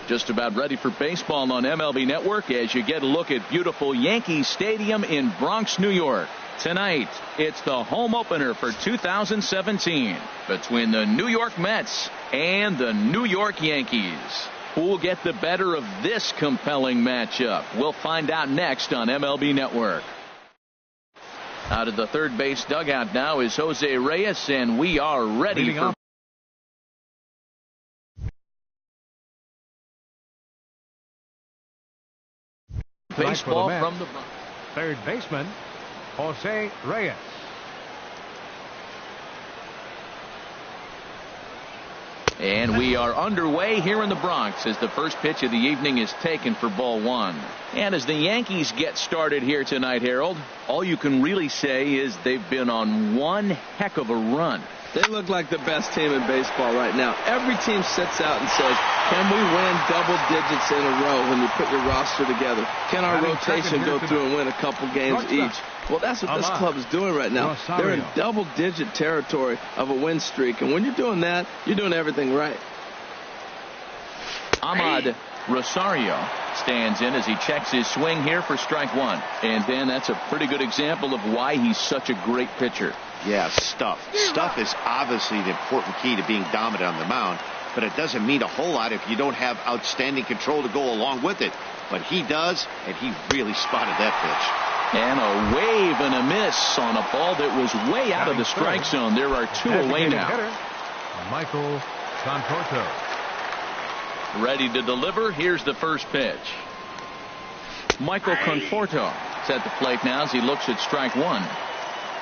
Just about ready for baseball on MLB Network as you get a look at beautiful Yankee Stadium in Bronx, New York. Tonight, it's the home opener for 2017 between the New York Mets and the New York Yankees. Who will get the better of this compelling matchup? We'll find out next on MLB Network. Out of the third base dugout now is Jose Reyes, and we are ready for baseball from the third baseman, Jose Reyes. And we are underway here in the Bronx as the first pitch of the evening is taken for ball one. And as the Yankees get started here tonight, Harold, all you can really say is they've been on one heck of a run. They look like the best team in baseball right now. Every team sits out and says, can we win double digits in a row when you put your roster together? Can our rotation go through and win a couple games each? Well, that's what this club is doing right now. They're in double-digit territory of a win streak, and when you're doing that, you're doing everything right. Ahmad Rosario stands in as he checks his swing here for strike one. And then that's a pretty good example of why he's such a great pitcher. Yeah, stuff. Stuff is obviously the important key to being dominant on the mound, but it doesn't mean a whole lot if you don't have outstanding control to go along with it. But he does, and he really spotted that pitch. And a wave and a miss on a ball that was way out of the strike zone. There are two away now. Michael Conforto. Ready to deliver. Here's the first pitch. Michael Conforto is at the plate now as he looks at strike one.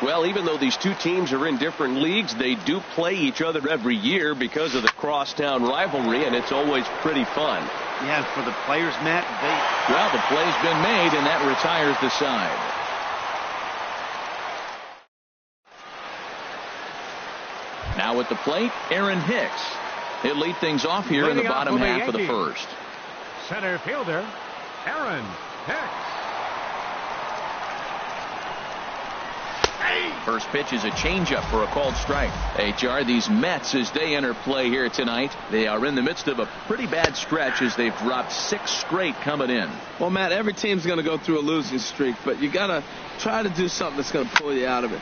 Well, even though these two teams are in different leagues, they do play each other every year because of the crosstown rivalry, and it's always pretty fun. Yeah, and for the players, Matt, well, the play's been made, and that retires the side. Now at the plate, Aaron Hicks. He'll lead things off here in the bottom half of the first. Center fielder, Aaron Hicks. First pitch is a changeup for a called strike. HR, these Mets, as they enter play here tonight, they are in the midst of a pretty bad stretch as they've dropped 6 straight coming in. Well, Matt, every team's going to go through a losing streak, but you got to try to do something that's going to pull you out of it.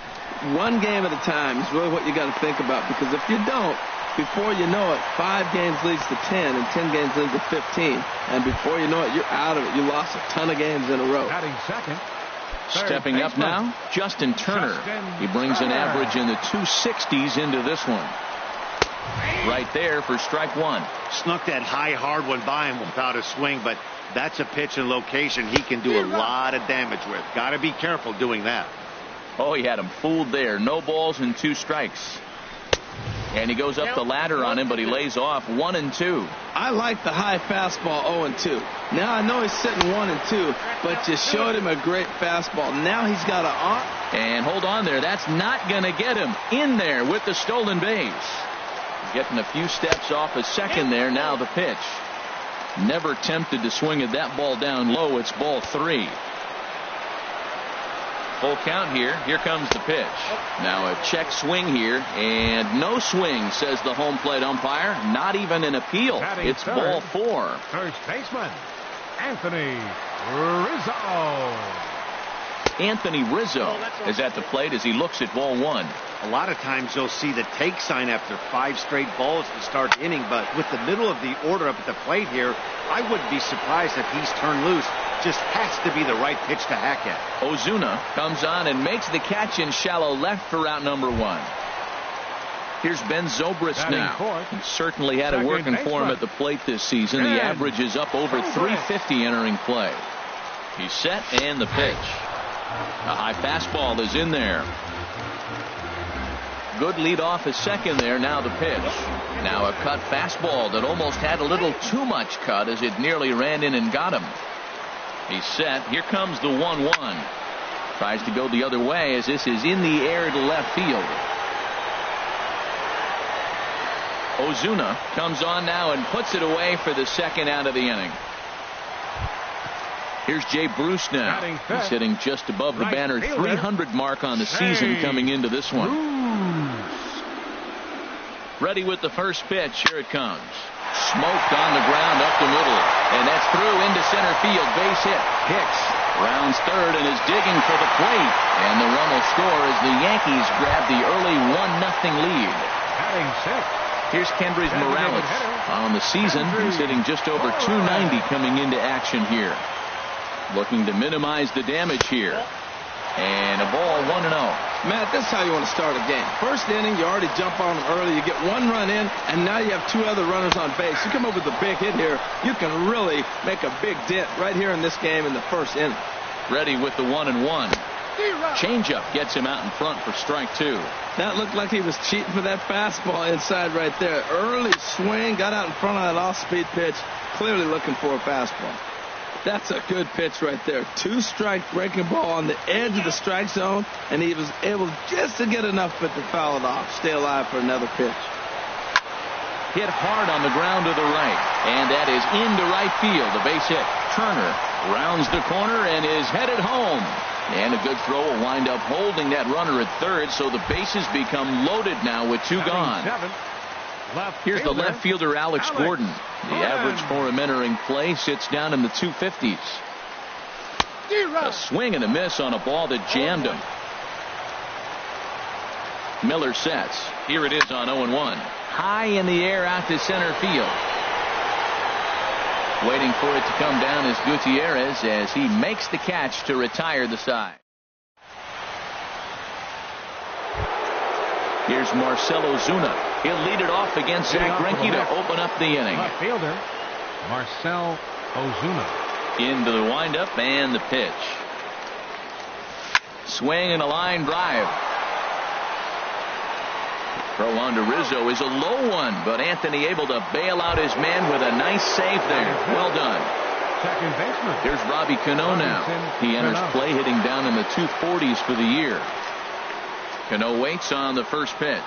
One game at a time is really what you got to think about, because if you don't, before you know it, 5 games leads to 10, and 10 games leads to 15, and before you know it, you're out of it. You lost a ton of games in a row. Batting second. Stepping up now, Justin Turner. He brings an average in the 260s into this one. Right there for strike one. Snuck that high, hard one by him without a swing, but that's a pitch and location he can do a lot of damage with. Got to be careful doing that. Oh, he had him fooled there. No balls and 2 strikes. And he goes up the ladder on him, but he lays off 1 and 2. I like the high fastball 0 and 2. Now I know he's sitting 1 and 2, but you showed him a great fastball. Now he's got an arm. And hold on there. That's not going to get him in there with the stolen base. Getting a few steps off a second there. Now the pitch. Never tempted to swing at that ball down low. It's ball 3. Full count here. Here comes the pitch. Now a check swing here, and no swing, says the home plate umpire. Not even an appeal. It's ball 4. First baseman, Anthony Rizzo. Anthony Rizzo is at the plate as he looks at ball 1. A lot of times you'll see the take sign after 5 straight balls to start the inning, but with the middle of the order up at the plate here, I wouldn't be surprised if he's turned loose. Just has to be the right pitch to hack at. Ozuna comes on and makes the catch in shallow left for out number 1. Here's Ben Zobrist now. He certainly had it working for him at the plate this season. The average is up over 350 entering play. He's set, and the pitch. A high fastball is in there. Good lead off his second there. Now the pitch. Now a cut fastball that almost had a little too much cut as it nearly ran in and got him. He's set. Here comes the 1-1. Tries to go the other way as this is in the air to left field. Ozuna comes on now and puts it away for the second out of the inning. Here's Jay Bruce now. He's hitting just above the banner 300 mark on the season coming into this one. Ready with the first pitch. Here it comes. Smoked on the ground up the middle. And that's through into center field. Base hit. Hicks rounds third and is digging for the plate. And the run will score as the Yankees grab the early 1-0 lead. Batting sixth. Here's Kendrys Morales. On the season, he's hitting just over 290 coming into action here. Looking to minimize the damage here. And a ball 1-0. Matt, that's how you want to start a game. First inning, you already jump on them early. You get one run in, and now you have two other runners on base. You come up with a big hit here, you can really make a big dent right here in this game in the first inning. Ready with the 1-1. Changeup gets him out in front for strike two. That looked like he was cheating for that fastball inside right there. Early swing, got out in front of that off-speed pitch, clearly looking for a fastball. That's a good pitch right there. Two-strike breaking ball on the edge of the strike zone, and he was able just to get enough of it to foul it off. Stay alive for another pitch. Hit hard on the ground to the right, and that is into right field. The base hit. Turner rounds the corner and is headed home. And a good throw will wind up holding that runner at third, so the bases become loaded now with two gone. Here's the left fielder, Alex Gordon. The average for him entering play sits down in the 250s. A swing and a miss on a ball that jammed him. Miller sets. Here it is on 0-1. High in the air out to center field. Waiting for it to come down is Gutierrez as he makes the catch to retire the side. Here's Marcell Ozuna. He'll lead it off against Zach Greinke to open up the inning. Left fielder, Marcell Ozuna. Into the windup and the pitch. Swing and a line drive. Throw on to Rizzo is a low one, but Anthony able to bail out his man with a nice save there. Well done. Second baseman. Here's Robbie Cano now. He enters play hitting down in the 240s for the year. Cano waits on the first pitch.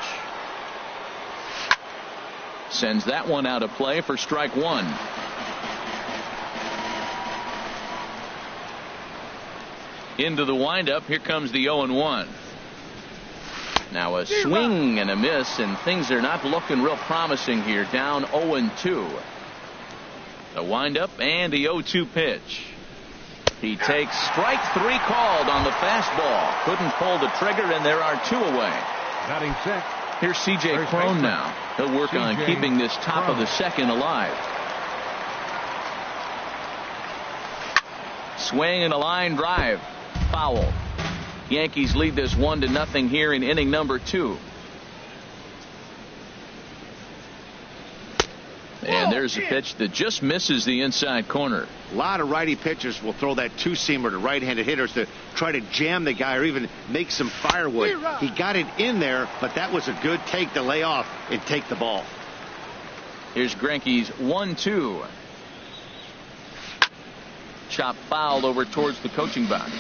Sends that one out of play for strike one. Into the windup. Here comes the 0-1. Now a swing and a miss, and things are not looking real promising here. Down 0-2. The windup and the 0-2 pitch. He takes strike three called on the fastball. Couldn't pull the trigger, and there are two away. Batting sixth. Here's C.J. Cron now. He'll work on keeping this top of the second alive. Swing and a line drive. Foul. Yankees lead this 1-0 here in inning number 2. And there's a pitch that just misses the inside corner. A lot of righty pitchers will throw that two-seamer to right-handed hitters to try to jam the guy or even make some firewood. He got it in there, but that was a good take to lay off and take the ball. Here's Greinke's 1-2. Chop fouled over towards the coaching box.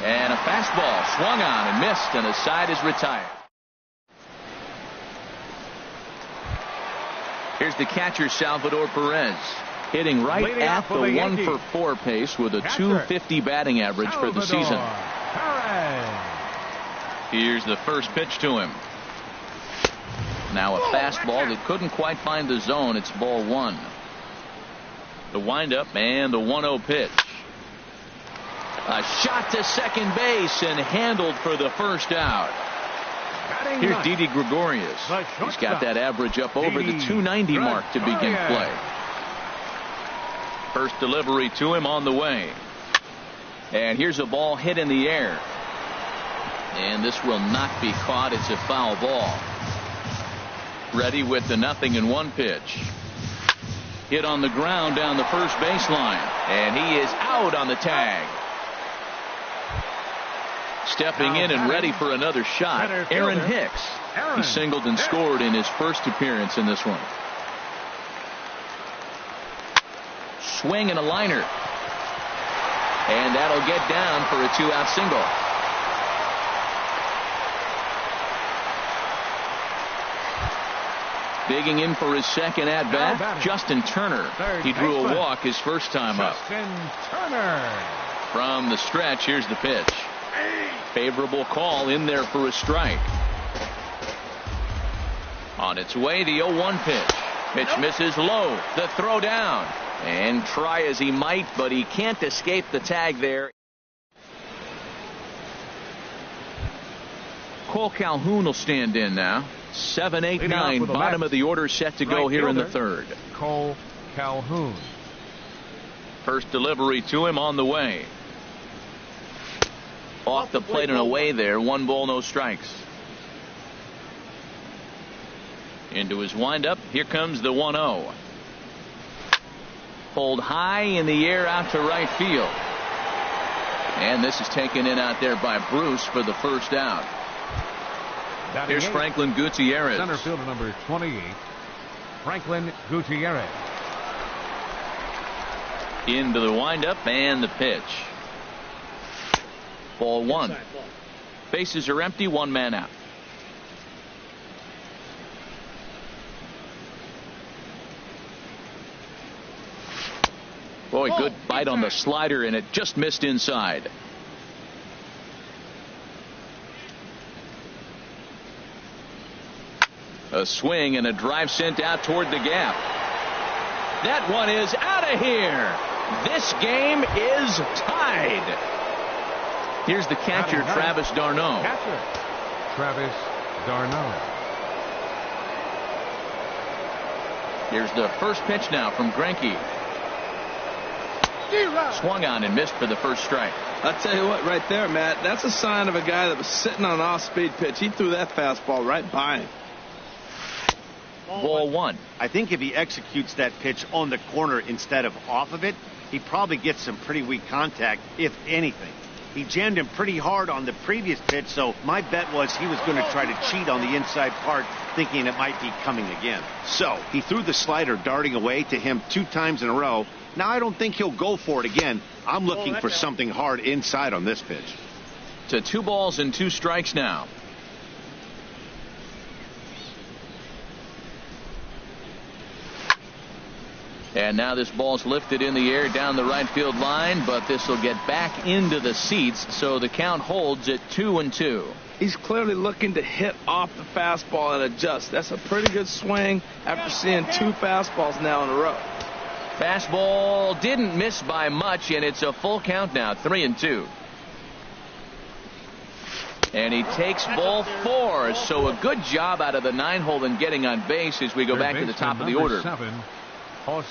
And a fastball swung on and missed, and the side is retired. Here's the catcher, Salvador Perez, hitting right Leading at the Yankees. 1-for-4 pace with a .250 batting average for the season. Perez. Here's the first pitch to him. Now a fastball that couldn't quite find the zone. It's ball one. The windup and the 1-0 pitch. A shot to second base and handled for the first out. Here's Didi Gregorius. He's got that average up over the 290 mark to begin play. First delivery to him on the way. And here's a ball hit in the air. And this will not be caught. It's a foul ball. Ready with the 0-1 pitch. Hit on the ground down the first baseline. And he is out on the tag. Stepping in and ready for another shot, Aaron Hicks. He singled and scored in his first appearance in this one. Swing and a liner. And that'll get down for a 2-out single. Digging in for his second at-bat, Justin Turner. He drew a walk his first time up. Justin Turner. From the stretch, here's the pitch. Favorable call in there for a strike. On its way, the 0-1 pitch. Pitch misses low. The throw down. And try as he might, but he can't escape the tag there. Cole Calhoun will stand in now. 7, 8, 9. Bottom of the order set to go here in the third. Cole Calhoun. First delivery to him on the way. Off the plate and away there. 1 ball, no strikes. Into his windup. Here comes the 1-0. Pulled high in the air out to right field. And this is taken in out there by Bruce for the first out. Here's Franklin Gutierrez. Center fielder number 28, Franklin Gutierrez. Into the windup and the pitch. Ball 1. Bases are empty. 1 man out. Boy, good bite on the slider, and it just missed inside. A swing and a drive sent out toward the gap. That one is out of here. This game is tied. Here's the catcher, Travis d'Arnaud. Travis d'Arnaud. Here's the first pitch now from Greinke. Swung on and missed for the first strike. I'll tell you what, right there, Matt, that's a sign of a guy that was sitting on an off-speed pitch. He threw that fastball right by him. Ball 1. I think if he executes that pitch on the corner instead of off of it, he probably gets some pretty weak contact, if anything. He jammed him pretty hard on the previous pitch, so my bet was he was going to try to cheat on the inside part, thinking it might be coming again. So he threw the slider darting away to him 2 times in a row. Now I don't think he'll go for it again. I'm looking for something hard inside on this pitch. To 2 balls and 2 strikes now. And now this ball's lifted in the air down the right field line, but this will get back into the seats, so the count holds at 2-2. He's clearly looking to hit off the fastball and adjust. That's a pretty good swing after seeing 2 fastballs now in a row. Fastball didn't miss by much, and it's a full count now, 3-2. And he takes ball 4, so a good job out of the 9-hole in getting on base as we go back to the top of the order. 7,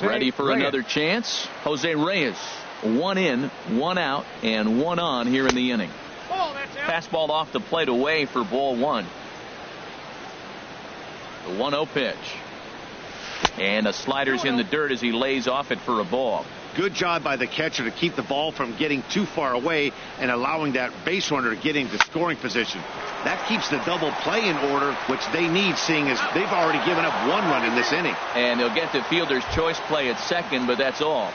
Ready for another chance? Jose Reyes. 1 in, 1 out, and 1 on here in the inning. Fastball off the plate away for ball 1. The 1-0 pitch. And a slider's in the dirt as he lays off it for a ball. Good job by the catcher to keep the ball from getting too far away and allowing that base runner to get into scoring position. That keeps the double play in order, which they need, seeing as they've already given up 1 run in this inning. And they'll get the fielder's choice play at second, but that's all.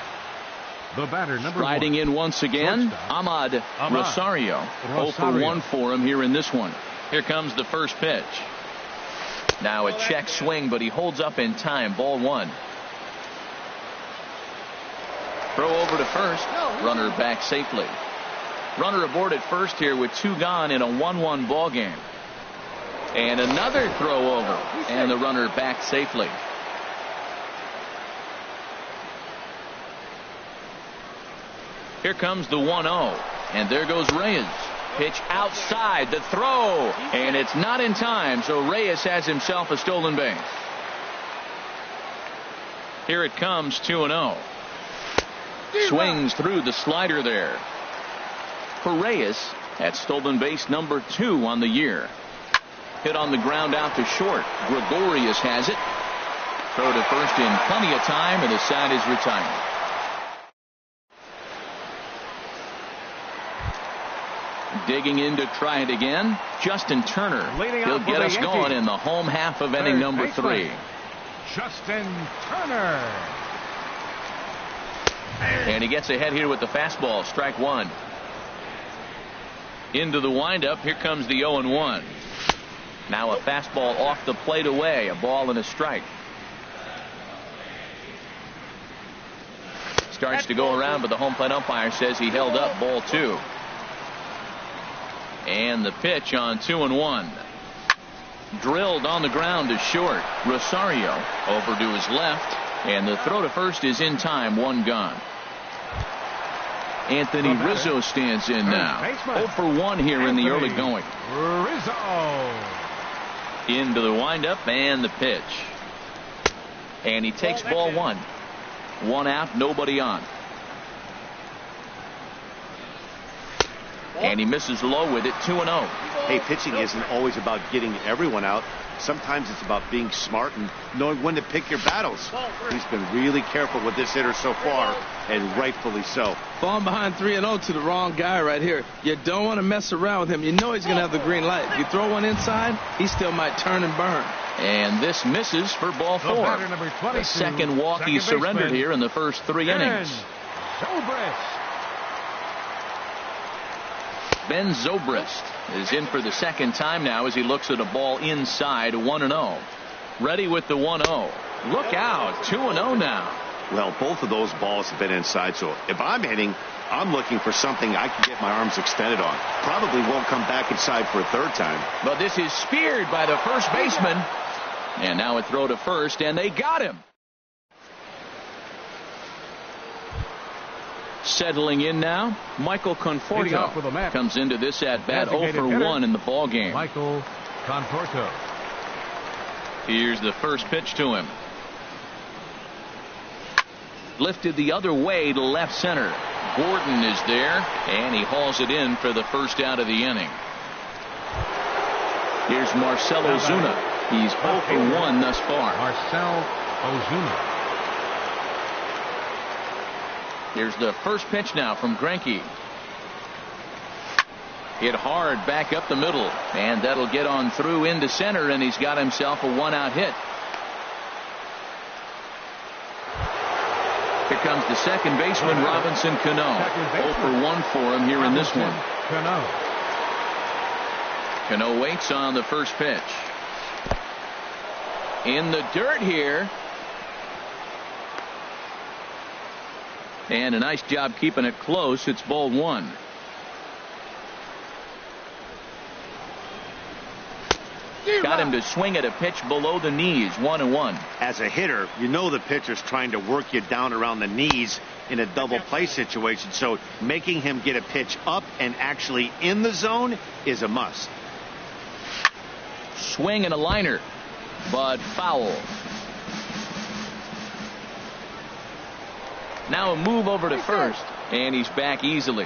The batter, number Riding 1. in once again, Ahmad Rosario. 0 for 1 for him here in this one. Here comes the first pitch. Now a check swing, but he holds up in time. Ball 1. Throw over to first. Runner back safely. Runner aboard at first here with 2 gone in a 1-1 ball game. And another throw over, and the runner back safely. Here comes the 1-0, and there goes Reyes. Pitch outside, the throw, and it's not in time, so Reyes has himself a stolen base. Here it comes, 2-0. Swings through the slider there. For Reyes, that's stolen base number 2 on the year. Hit on the ground out to short. Gregorius has it. Throw to first in plenty of time, and the side is retired. Digging in to try it again, Justin Turner. He'll get us going in the home half of inning number 3. Justin Turner. And he gets ahead here with the fastball. Strike 1. Into the windup. Here comes the 0-1. Now a fastball off the plate away. A ball and a strike. Starts to go around, but the home plate umpire says he held up. Ball 2. And the pitch on 2-1. Drilled on the ground to short. Rosario over to his left. And the throw to first is in time. One gone. Anthony Rizzo stands in now. 0 for 1 here in the early going. Rizzo. Into the windup and the pitch. And he takes ball one. One out, nobody on. And he misses low with it, 2-0. Hey, pitching isn't always about getting everyone out. Sometimes it's about being smart and knowing when to pick your battles. He's been really careful with this hitter so far, and rightfully so. Falling behind 3-0 to the wrong guy right here. You don't want to mess around with him. You know he's going to have the green light. If you throw one inside, he still might turn and burn. And this misses for ball 4. The second walk he surrendered here in the first 3 innings. Ben Zobrist is in for the second time now as he looks at a ball inside. 1-0. Ready with the 1-0. Look out. 2-0 now. Well, both of those balls have been inside, so if I'm hitting, I'm looking for something I can get my arms extended on. Probably won't come back inside for a third time. But this is speared by the first baseman. And now a throw to first, and they got him. Settling in now, Michael Conforto comes into this at-bat 0 for 1 in the ball game. Michael Conforto. Here's the first pitch to him. Lifted the other way to left center. Gordon is there, and he hauls it in for the first out of the inning. Here's Marcell Ozuna. He's 0 for 1 thus far. Marcell Ozuna. Here's the first pitch now from Greinke. Hit hard back up the middle, and that'll get on through into center, and he's got himself a 1-out hit. Here comes the second baseman, Robinson Cano. 0 for 1 for him here in this one. Cano waits on the first pitch. In the dirt here. And a nice job keeping it close. It's ball 1. Got him to swing at a pitch below the knees. 1-1. As a hitter, you know the pitcher's trying to work you down around the knees in a double play situation. So making him get a pitch up and actually in the zone is a must. Swing and a liner, but foul. Now a move over to first, and he's back easily.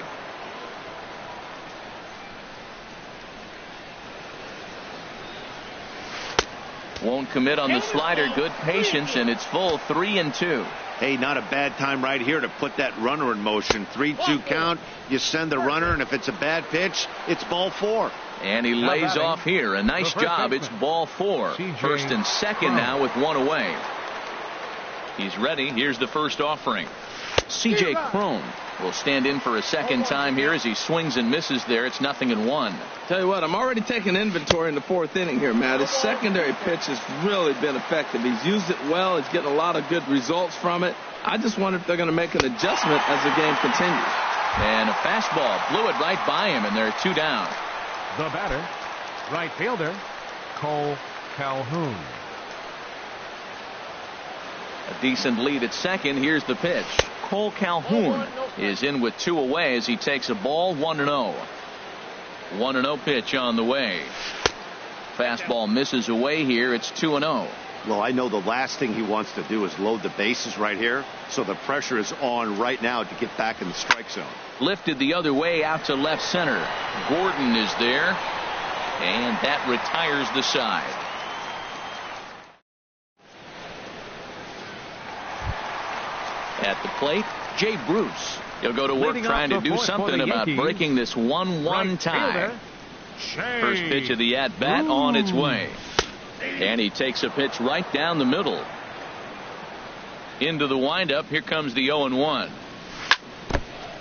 Won't commit on the slider. Good patience, and it's full. 3-2. Hey, not a bad time right here to put that runner in motion. 3-2 count. You send the runner, and if it's a bad pitch, it's ball 4. And he lays off here. A nice job. It's ball 4. First and second now with 1 away. He's ready. Here's the first offering. C.J. Cron will stand in for a second time here as he swings and misses there. It's 0-1. Tell you what, I'm already taking inventory in the 4th inning here, Matt. His secondary pitch has really been effective. He's used it well. He's getting a lot of good results from it. I just wonder if they're going to make an adjustment as the game continues. And a fastball blew it right by him, and there are 2 down. The batter, right fielder, Cole Calhoun. A decent lead at second. Here's the pitch. Cole Calhoun is in with 2 away as he takes a ball. 1-0. 1-0 pitch on the way. Fastball misses away here. It's 2-0. Well, I know the last thing he wants to do is load the bases right here, so the pressure is on right now to get back in the strike zone. Lifted the other way out to left center. Gordon is there, and that retires the side. At the plate, Jay Bruce. He'll go to work trying to do something about breaking this 1-1 tie. First pitch of the at-bat on its way. And he takes a pitch right down the middle. Into the windup. Here comes the 0-1.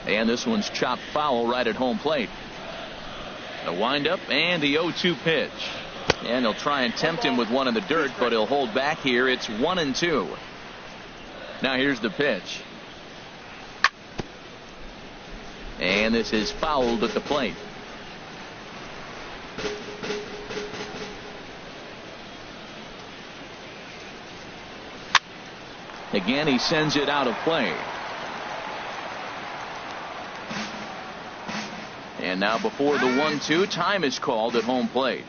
And this one's chopped foul right at home plate. The windup and the 0-2 pitch. And they'll try and tempt him with one in the dirt, but he'll hold back here. It's 1-2. Now here's the pitch. And this is fouled at the plate. Again, he sends it out of play. And now before the 1-2, time is called at home plate.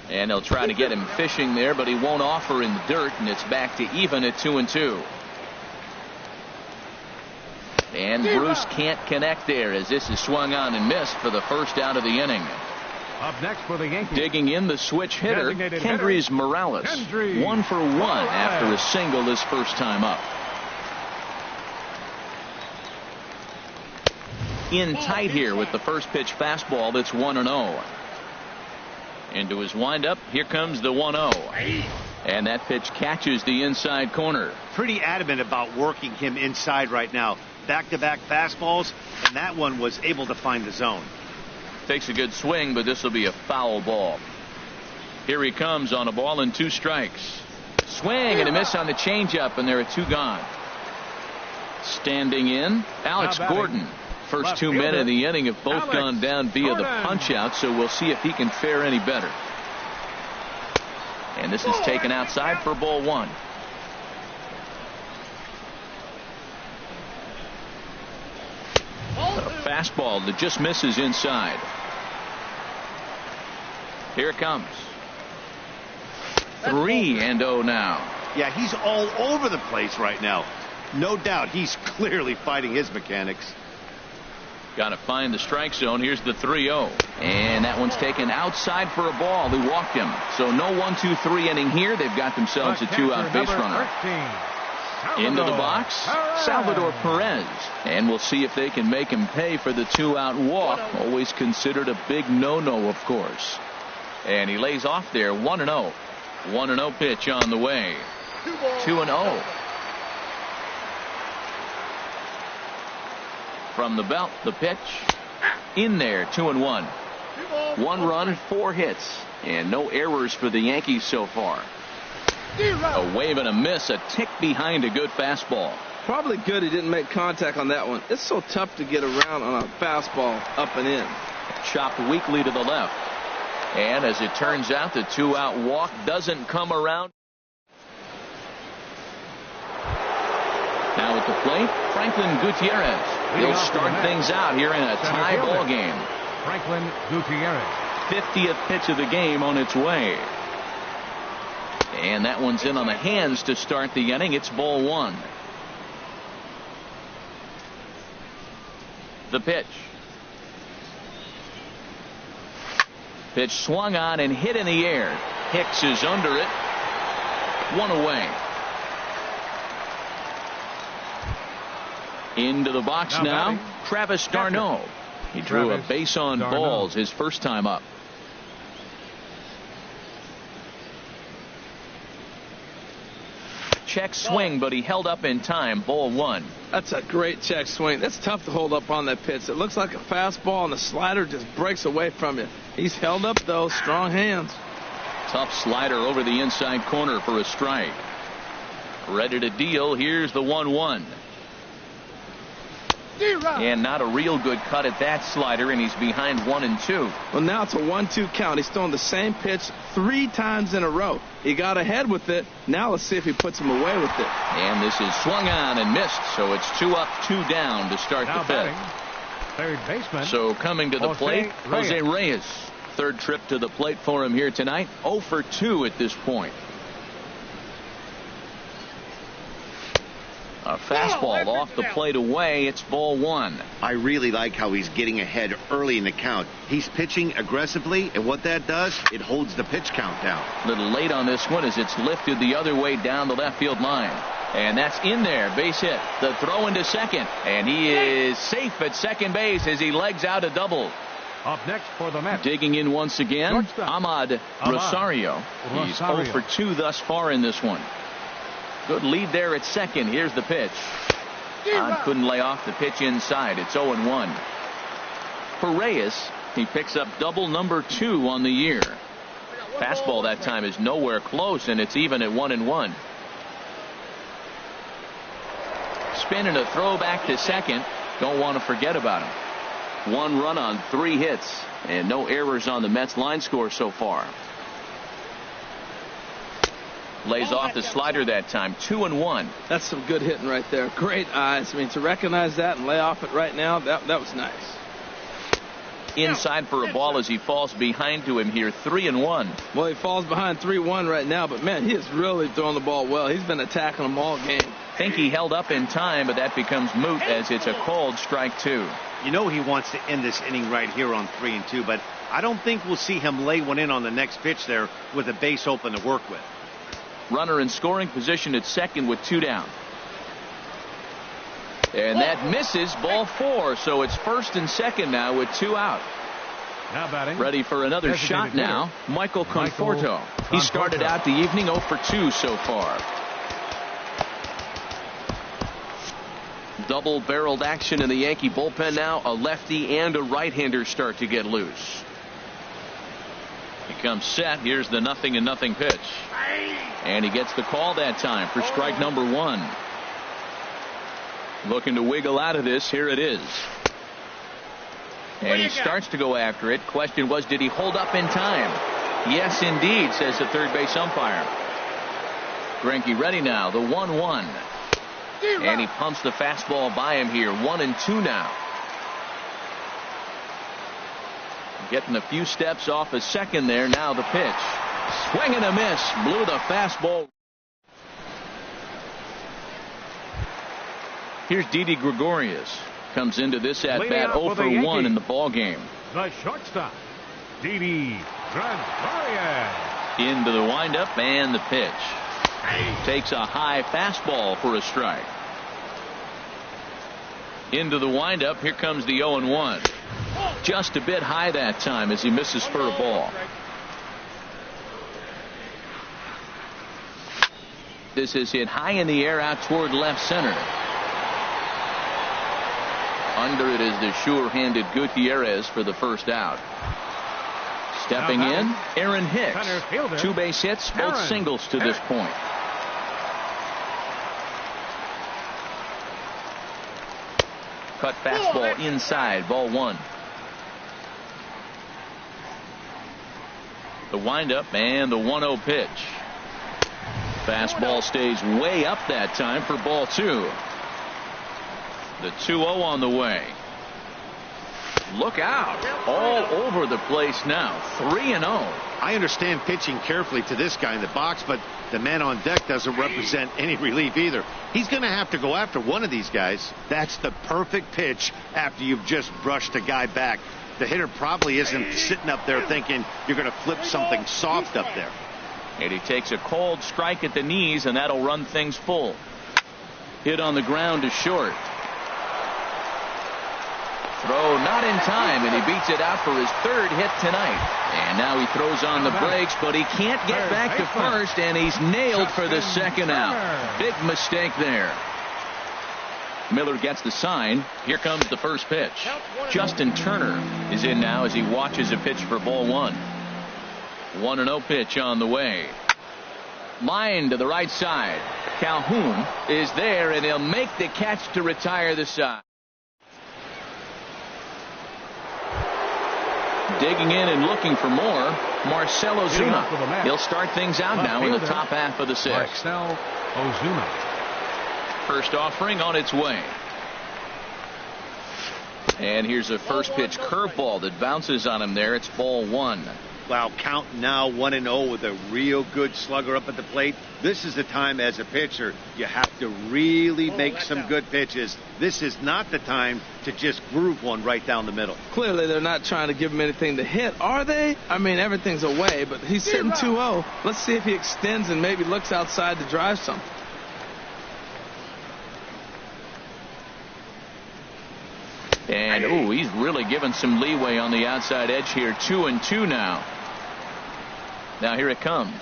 And they'll try to get him fishing there, but he won't offer in the dirt, and it's back to even at 2-2. And Bruce can't connect there as this is swung on and missed for the first out of the inning. Up next for the Yankees. Digging in, the switch hitter, Kendrys Morales. 1 for 1 after a single his first time up. In tight here with the first pitch fastball that's 1-0. Into his windup, here comes the 1-0. And that pitch catches the inside corner. Pretty adamant about working him inside right now. Back-to-back fastballs, and that one was able to find the zone. Takes a good swing, but this will be a foul ball. Here he comes on a ball and 2 strikes. Swing and a miss on the changeup, and there are 2 gone. Standing in, Alex Gordon. First 2 men in the inning have both gone down via the punch-out, so we'll see if he can fare any better. And this is taken outside for ball 1. A fastball that just misses inside. Here it comes. 3-0 now. Yeah, he's all over the place right now. No doubt he's clearly fighting his mechanics. Got to find the strike zone. Here's the 3-0. And that one's taken outside for a ball. He walked him. So no 1-2-3 inning here. They've got themselves a 2-out base runner. Into the box, Salvador Perez. And we'll see if they can make him pay for the 2-out walk. Always considered a big no-no, of course. And he lays off there. 1-0. 1-0 pitch on the way. 2-0. From the belt, the pitch. In there, 2-1. 1 run, 4 hits. And no errors for the Yankees so far. A wave and a miss, a tick behind a good fastball. Probably good he didn't make contact on that one. It's so tough to get around on a fastball up and in. Chopped weakly to the left. And as it turns out, the 2-out walk doesn't come around. Now at the plate, Franklin Gutierrez. He'll start things out here in a tie ball game. Franklin Gutierrez. 50th pitch of the game on its way. And that one's in on the hands to start the inning. It's ball 1. The pitch. Pitch swung on and hit in the air. Hicks is under it. 1 away. Into the box now, Travis d'Arnaud. He drew a base on balls his first time up. Check swing, but he held up in time. Ball 1. That's a great check swing. That's tough to hold up on that pitch. It looks like a fastball, and the slider just breaks away from you. He's held up, though. Strong hands. Tough slider over the inside corner for a strike. Ready to deal. Here's the 1-1. And not a real good cut at that slider, and he's behind 1-2. Well, now it's a 1-2 count. He's throwing the same pitch 3 times in a row. He got ahead with it. Now let's see if he puts him away with it. And this is swung on and missed, so it's 2 up, 2 down to start the 5th. Third baseman. So coming to the plate, Jose Reyes. Third trip to the plate for him here tonight. 0 for 2 at this point. A fastball off the plate away. It's ball 1. I really like how he's getting ahead early in the count. He's pitching aggressively, and what that does, it holds the pitch count down. A little late on this one as it's lifted the other way down the left field line. And that's in there. Base hit. The throw into second. And he is safe at second base as he legs out a double. Up next for the Mets. Digging in once again, Ahmad Rosario. He's 0 for 2 thus far in this one. Good lead there at second. Here's the pitch. Todd couldn't lay off the pitch inside. It's 0-1. For Reyes, he picks up double number 2 on the year. Fastball that time is nowhere close, and it's even at 1-1. Spin and a throw back to second. Don't want to forget about him. 1 run on 3 hits, and no errors on the Mets line score so far. Lays off the slider that time. 2-1. That's some good hitting right there. Great eyes. I mean, to recognize that and lay off it right now, that was nice. Inside for a ball as he falls behind to him here. 3-1. Well, he falls behind 3-1 right now, but man, he is really throwing the ball well. He's been attacking them all game. Think he held up in time, but that becomes moot as it's a called strike 2. You know he wants to end this inning right here on 3-2, but I don't think we'll see him lay one in on the next pitch there with a base open to work with. Runner in scoring position at second with 2 down. And that misses, ball 4. So it's first and second now with 2 out. Now batting. Ready for another shot now, Michael Conforto. He started out the evening 0 for 2 so far. Double-barreled action in the Yankee bullpen now. A lefty and a right-hander start to get loose. He comes set. Here's the 0-0 pitch. And he gets the call that time for strike number 1. Looking to wiggle out of this. Here it is. And he starts to go after it. Question was, did he hold up in time? Yes, indeed, says the third base umpire. Greinke ready now. The 1-1. And he pumps the fastball by him here. 1-2 now. Getting a few steps off a second there. Now the pitch. Swing and a miss. Blew the fastball. Here's Didi Gregorius. Comes into this at bat 0 for 1 in the ball game. The shortstop, Didi Gregorius. Into the windup and the pitch. Takes a high fastball for a strike. Into the windup. Here comes the 0-1. Just a bit high that time as he misses for a ball. This is hit high in the air out toward left center. Under it is the sure-handed Gutierrez for the first out. Stepping in, Aaron Hicks. 2 base hits, both singles to this point. Cut fastball inside, ball 1. The windup and the 1-0 pitch. Fastball stays way up that time for ball 2. The 2-0 on the way. Look out. All over the place now. 3-0. I understand pitching carefully to this guy in the box, but the man on deck doesn't represent any relief either. He's going to have to go after one of these guys. That's the perfect pitch after you've just brushed a guy back. The hitter probably isn't sitting up there thinking you're going to flip something soft up there. And he takes a cold strike at the knees, and that'll run things full. Hit on the ground to short. Throw not in time, and he beats it out for his 3rd hit tonight. And now he throws on the brakes, but he can't get back to first, and he's nailed for the 2nd out. Big mistake there. Miller gets the sign. Here comes the first pitch. Justin Turner is in now as he watches a pitch for ball 1. 1-0 pitch on the way. Line to the right side. Calhoun is there, and he'll make the catch to retire the side. Digging in and looking for more, Marcell Ozuna. He'll start things out now in the top half of the 6th. Marcell Ozuna. First offering on its way. And here's a first pitch curveball that bounces on him there. It's ball 1. Wow, count now 1-0 with a real good slugger up at the plate. This is the time as a pitcher you have to really make some good pitches. This is not the time to just groove one right down the middle. Clearly they're not trying to give him anything to hit, are they? I mean, everything's away, but he's sitting 2-0. Let's see if he extends and maybe looks outside to drive something. And, ooh, he's really given some leeway on the outside edge here. 2-2 now. Now here it comes.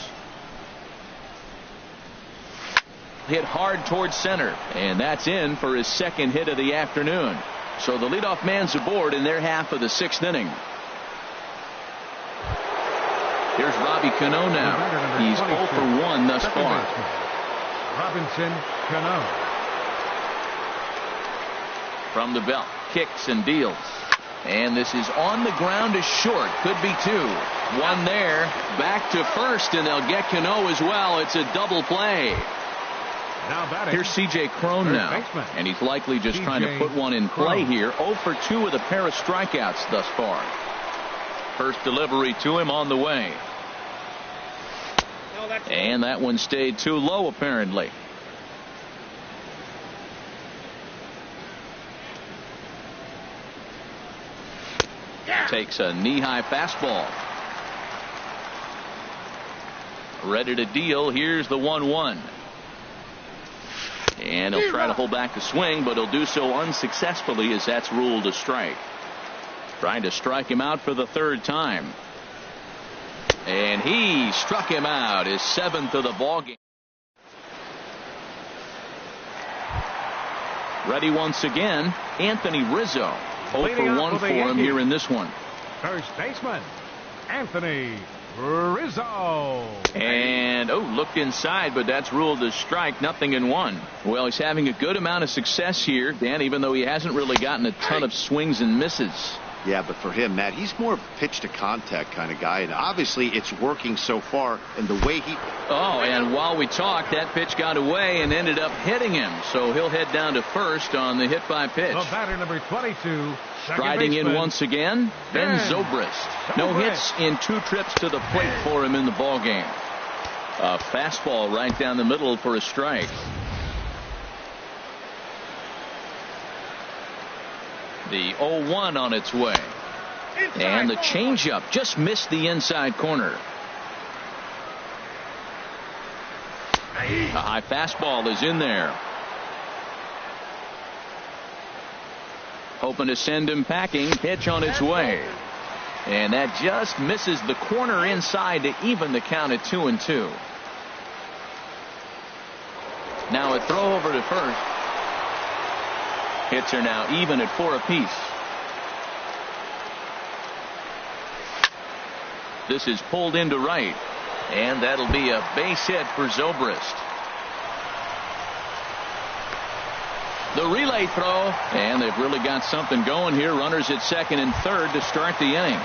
Hit hard towards center, and that's in for his 2nd hit of the afternoon. So the leadoff man's aboard in their half of the 6th inning. Here's Robbie Cano now. He's 0 for 1 thus far. Robinson Cano. From the belt, kicks and deals. And this is on the ground to short. Could be two. One there. Back to first, and they'll get Cano as well. It's a double play. Now batting. Here's C.J. Cron now. Baseman. And he's likely just trying to put one in play here. 0 for 2 with a pair of strikeouts thus far. First delivery to him on the way. And that one stayed too low, apparently. Takes a knee-high fastball. Ready to deal. Here's the 1-1. And he'll try to hold back the swing, but he'll do so unsuccessfully as that's ruled a strike. Trying to strike him out for the third time. And he struck him out, his 7th of the ballgame. Ready once again, Anthony Rizzo. 0 for 1 for him here in this one. First baseman, Anthony Rizzo. And, looked inside, but that's ruled a strike, 0-1. Well, he's having a good amount of success here, Dan, even though he hasn't really gotten a ton of swings and misses. Yeah, but for him, Matt, he's more of a pitch to contact kind of guy, and obviously it's working so far. And the way he... Oh, and while we talked, that pitch got away and ended up hitting him. So he'll head down to first on the hit by pitch. The batter number 22. Striding in once again, Ben Zobrist. No hits in 2 trips to the plate for him in the ball game. A fastball right down the middle for a strike. The 0-1 on its way. And the changeup just missed the inside corner. A high fastball is in there. Hoping to send him packing. Pitch on its way. And that just misses the corner inside to even the count at 2-2. Now a throw over to first. Hits are now even at 4 apiece. This is pulled into right. And that'll be a base hit for Zobrist. The relay throw. And they've really got something going here. Runners at second and third to start the inning.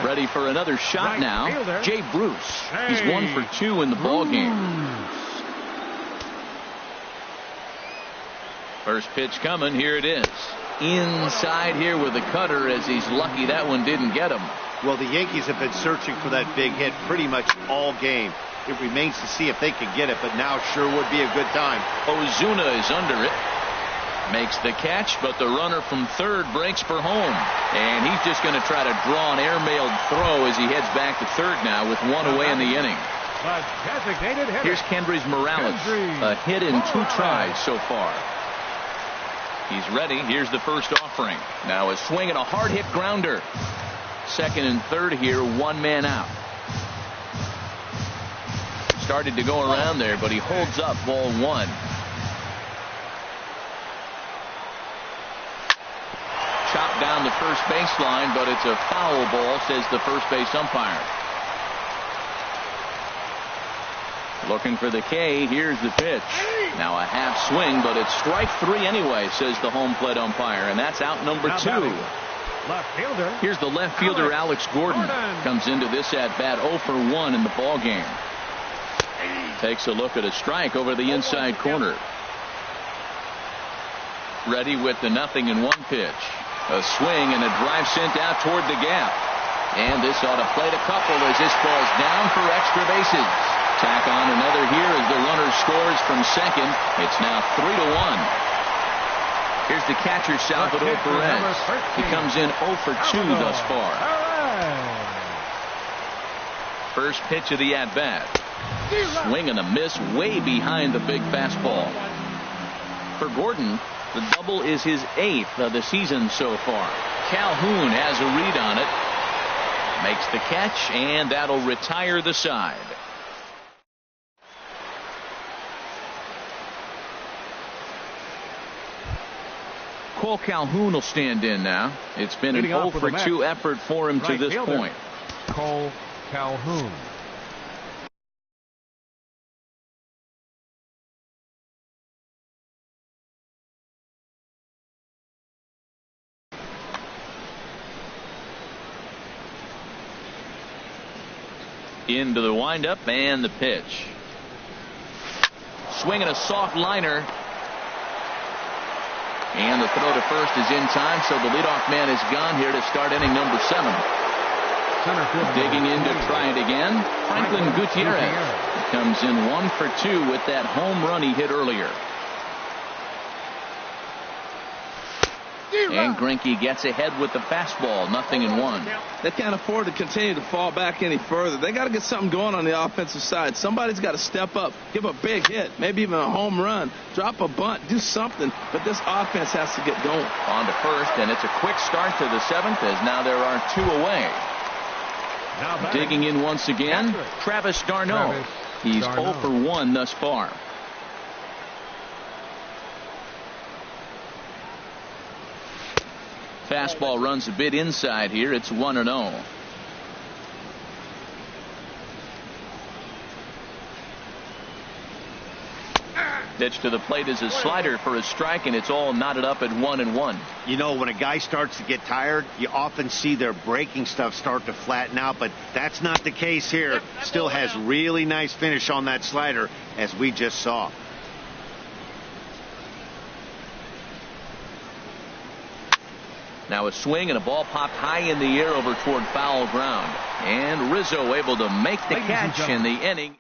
Ready for another shot now. Jay Bruce. He's 1 for 2 in the ball game. First pitch coming. Here it is. Inside here with the cutter, as he's lucky that one didn't get him. Well, the Yankees have been searching for that big hit pretty much all game. It remains to see if they can get it, but now sure would be a good time. Ozuna is under it. Makes the catch, but the runner from third breaks for home. And he's just going to try to draw an airmailed throw as he heads back to third now with 1 away in the inning. Here's Kendrys Morales. A hit in 2 tries so far. He's ready. Here's the first offering. Now a swing and a hard hit grounder. Second and third here, 1 man out. Started to go around there, but he holds up ball 1. Chopped down the first baseline, but it's a foul ball, says the first base umpire. Looking for the K. Here's the pitch. Now a half swing, but it's strike 3 anyway, says the home plate umpire, and that's out number 2. Left fielder. Here's the left fielder, Alex Gordon. Comes into this at bat 0 for 1 in the ball game. Takes a look at a strike over the inside corner. Ready with the 0-1 pitch. A swing and a drive sent out toward the gap. And this ought to plate a couple as this falls down for extra bases. Tack on another here as the runner scores from second. It's now 3-1. Here's the catcher, Salvador Perez. He comes in 0 for 2 thus far. First pitch of the at-bat. Swing and a miss way behind the big fastball. For Gordon, the double is his 8th of the season so far. Calhoun has a read on it. Makes the catch, and that'll retire the side. Cole Calhoun will stand in now. It's been an 0 for 2 effort for him to this point. Cole Calhoun. Into the windup and the pitch. Swinging a soft liner. And the throw to first is in time, so the leadoff man is gone here to start inning number 7. Digging in to try it again, Franklin Gutierrez comes in 1 for 2 with that home run he hit earlier. And Greinke gets ahead with the fastball, 0-1. They can't afford to continue to fall back any further. They got to get something going on the offensive side. Somebody's got to step up, give a big hit, maybe even a home run, drop a bunt, do something. But this offense has to get going. On to first, and it's a quick start to the 7th as now there are 2 away. Digging in once again, Travis d'Arnaud. He's 0 for 1 thus far. Fastball runs a bit inside here. It's 1-0. Pitch to the plate is a slider for a strike, and it's all knotted up at 1-1. You know, when a guy starts to get tired, you often see their breaking stuff start to flatten out, but that's not the case here. Still has really nice finish on that slider, as we just saw. Now a swing and a ball popped high in the air over toward foul ground. And Rizzo able to make the catch in the inning.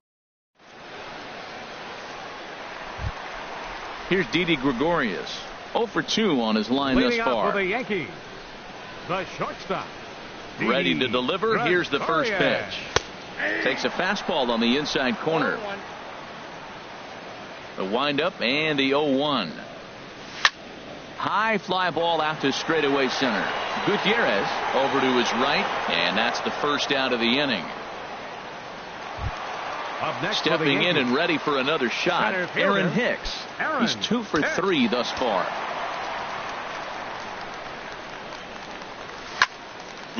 Here's Didi Gregorius. 0 for 2 on his line thus far. For the Yankees, the shortstop. Ready to deliver. Here's the first pitch. Takes a fastball on the inside corner. The windup and the 0-1. High fly ball out to straightaway center. Gutierrez over to his right, and that's the first out of the inning. Stepping in and ready for another shot, Aaron Hicks. He's 2 for 3 thus far.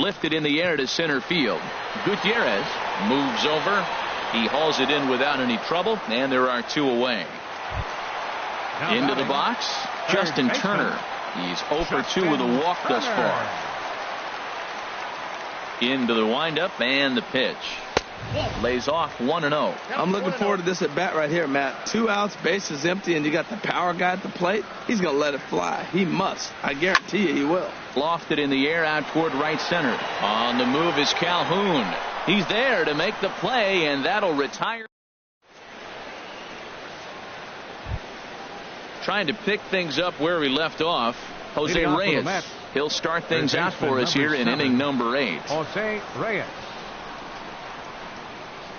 Lifted in the air to center field. Gutierrez moves over. He hauls it in without any trouble, and there are 2 away. Into the box, Justin Turner. He's 0 for 2 with a walk thus far. Into the windup and the pitch. Lays off 1-0. I'm looking forward to this at bat right here, Matt. 2 outs, bases empty, and you got the power guy at the plate. He's going to let it fly. He must. I guarantee you he will. Lofted in the air out toward right center. On the move is Calhoun. He's there to make the play, and that'll retire. Trying to pick things up where we left off, Jose Reyes. He'll start things out for us here in inning number 8. Jose Reyes.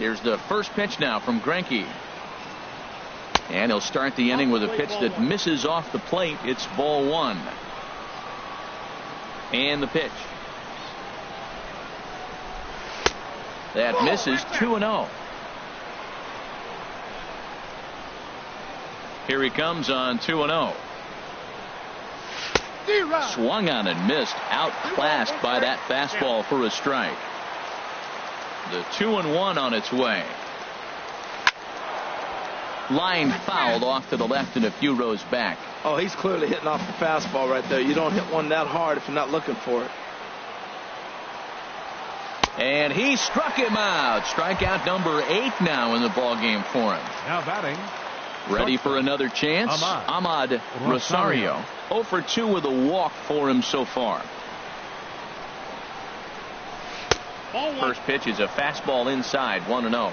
Here's the first pitch now from Greinke. And he'll start the inning with a pitch that misses off the plate. It's ball 1. And the pitch. That misses 2-0. Here he comes on 2-0. Swung on and missed. Outclassed by that fastball for a strike. The 2-1 on its way. Line fouled off to the left and a few rows back. Oh, he's clearly hitting off the fastball right there. You don't hit one that hard if you're not looking for it. And he struck him out. Strikeout number 8 now in the ballgame for him. Now batting. Ready for another chance. Ahmad Rosario. 0 for 2 with a walk for him so far. First pitch is a fastball inside, 1-0.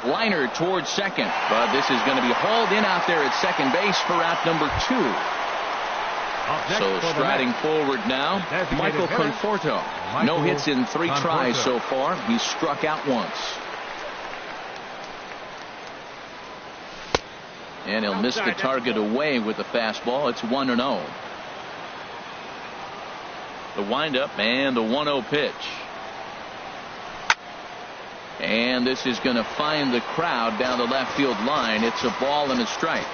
Liner towards second, but this is going to be hauled in out there at second base for out number 2. So striding forward now, Michael Conforto. No hits in 3 tries so far. He's struck out once. And he'll miss the target away with the fastball. It's 1-0. The windup and the 1-0 pitch. And this is going to find the crowd down the left field line. It's a ball and a strike.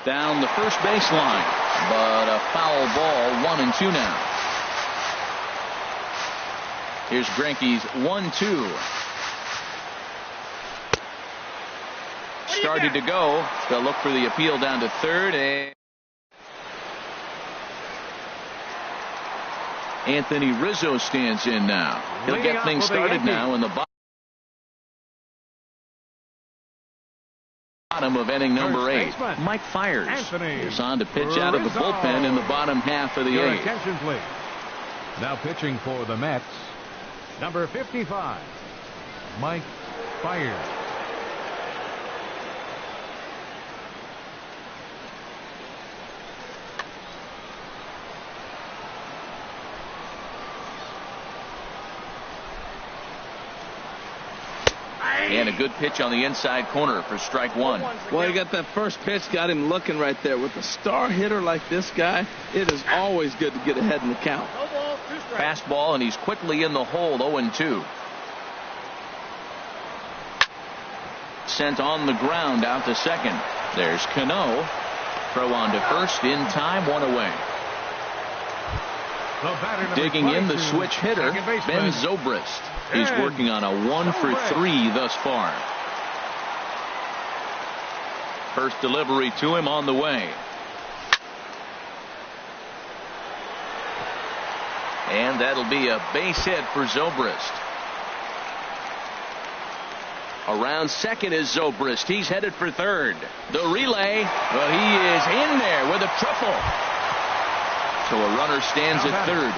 Down the first baseline, but a foul ball, 1-2 now. Here's Greinke's 1-2. started to go. They'll look for the appeal down to third. And Anthony Rizzo stands in now. He'll get things started now in the bottom of inning number 8. Mike Fiers is on to pitch out of the bullpen in the bottom half of the 8th. Attention, please. Now pitching for the Mets, number 55, Mike Fiers. And a good pitch on the inside corner for strike 1. Well, you got that first pitch, got him looking right there. With a star hitter like this guy, it is always good to get ahead in the count. Fastball, and he's quickly in the hole, 0-2. Sent on the ground out to second. There's Cano. Throw on to first in time, 1 away. Digging in the switch hitter, Ben Zobrist. He's working on a 1-for-3 thus far. First delivery to him on the way. And that'll be a base hit for Zobrist. Around second is Zobrist. He's headed for third. The relay. Well, he is in there with a triple. So a runner stands at third.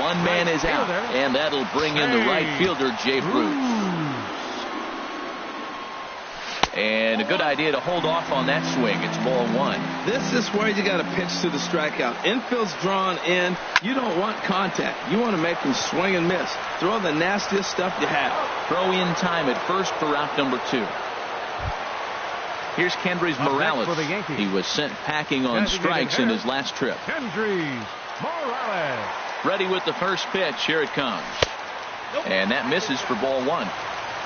One man is out, and that'll bring in the right fielder, Jay Bruce. And a good idea to hold off on that swing. It's ball 1. This is where you got to pitch to the strikeout. Infield's drawn in. You don't want contact. You want to make them swing and miss. Throw the nastiest stuff you have. Throw in time at first for out number 2. Here's Kendrys Morales. He was sent packing on strikes in his last trip. Kendrys Morales. Ready with the first pitch. Here it comes. And that misses for ball 1.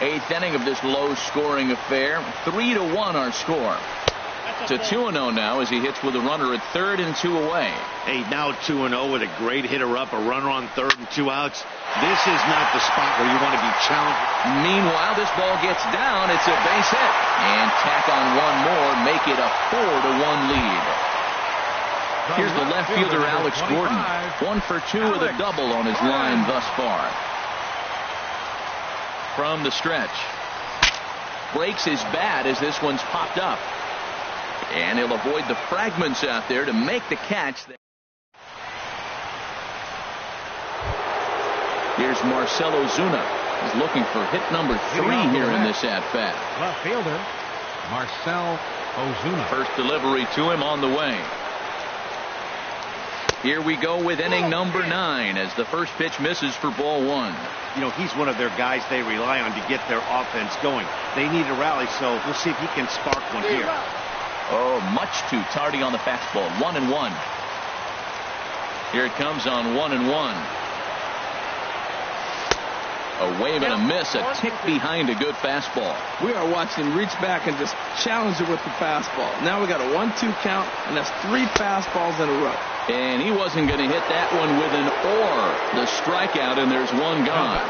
8th inning of this low-scoring affair. 3-1 our score. To 2-0 now as he hits with a runner at third and 2 away. Hey, now 2-0 with a great hitter up, a runner on third and 2 outs. This is not the spot where you want to be challenged. Meanwhile, this ball gets down. It's a base hit. And tack on one more, make it a 4-1 lead. Here's the left fielder, Alex Gordon. 1 for 2 with a double on his line thus far. From the stretch. Breaks his bat as this one's popped up. And he'll avoid the fragments out there to make the catch. Here's Marcell Ozuna. He's looking for hit number 3 here in this at-bat. Left fielder, Marcell Ozuna. First delivery to him on the way. Here we go with inning number 9 as the first pitch misses for ball 1. You know, he's one of their guys they rely on to get their offense going. They need a rally, so we'll see if he can spark one here. Oh, much too tardy on the fastball. 1-1. Here it comes on 1-1. A wave and a miss, a tick behind a good fastball. We are watching him reach back and just challenge it with the fastball. Now we got a 1-2 count, and that's 3 fastballs in a row. And he wasn't going to hit that one with an or. The strikeout, and there's one gone.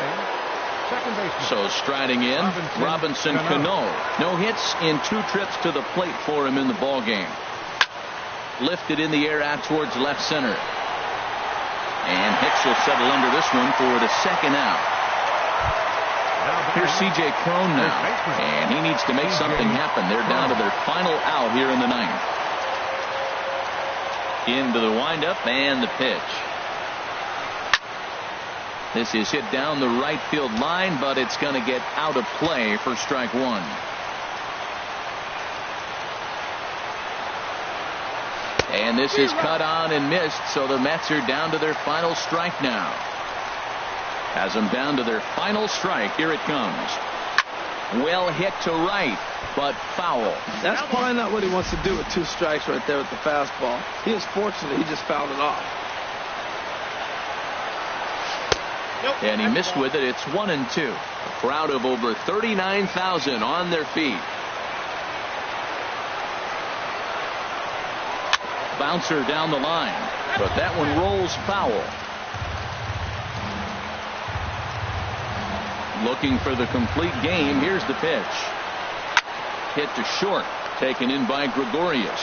So striding in, Robinson Cano. No hits in 2 trips to the plate for him in the ball game. Lifted in the air out towards left center. And Hicks will settle under this one for the second out. Here's C.J. Cron now, and he needs to make something happen. They're down to their final out here in the 9th. Into the windup and the pitch. This is hit down the right field line, but it's going to get out of play for strike 1. And this is cut on and missed, so the Mets are down to their final strike now. Has them down to their final strike. Here it comes. Well hit to right, but foul. That's probably not what he wants to do with 2 strikes right there with the fastball. He is fortunate he just fouled it off. And he missed with it. It's 1-2. A crowd of over 39,000 on their feet. Bouncer down the line, but that one rolls foul. Looking for the complete game. Here's the pitch. hit to short, taken in by Gregorius.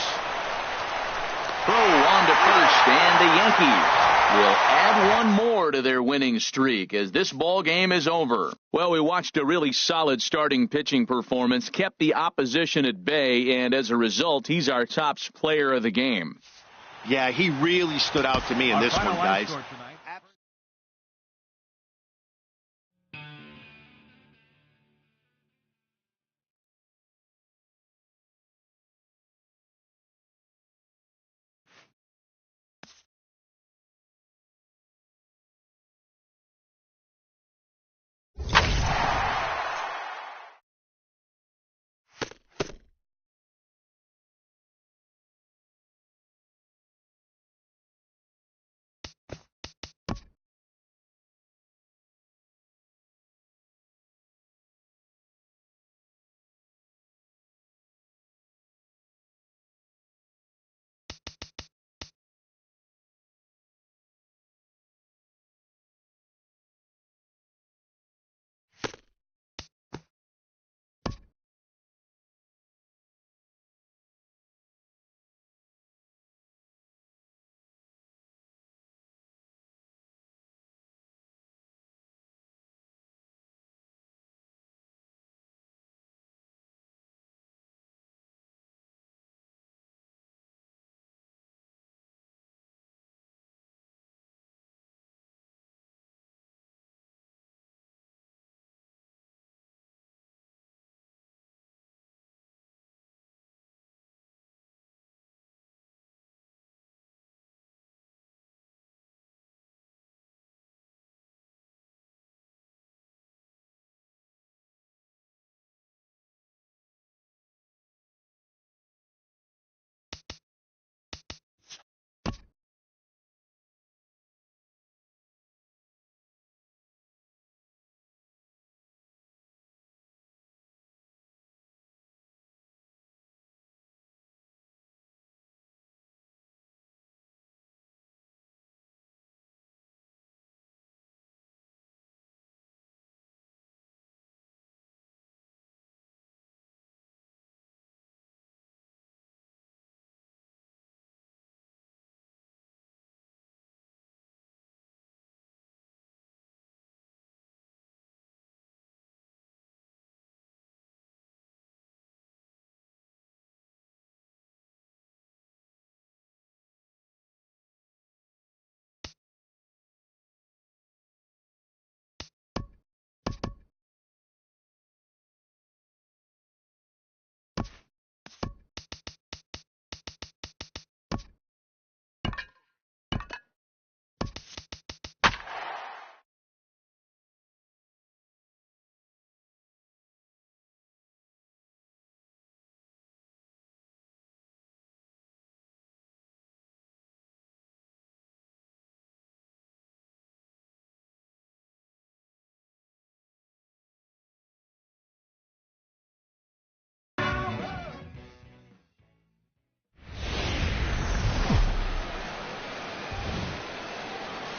Throw on to first, and the Yankees will add one more to their winning streak as this ball game is over. Well, we watched a really solid starting pitching performance, kept the opposition at bay, and as a result, he's our top player of the game. Yeah, he really stood out to me in this one, guys.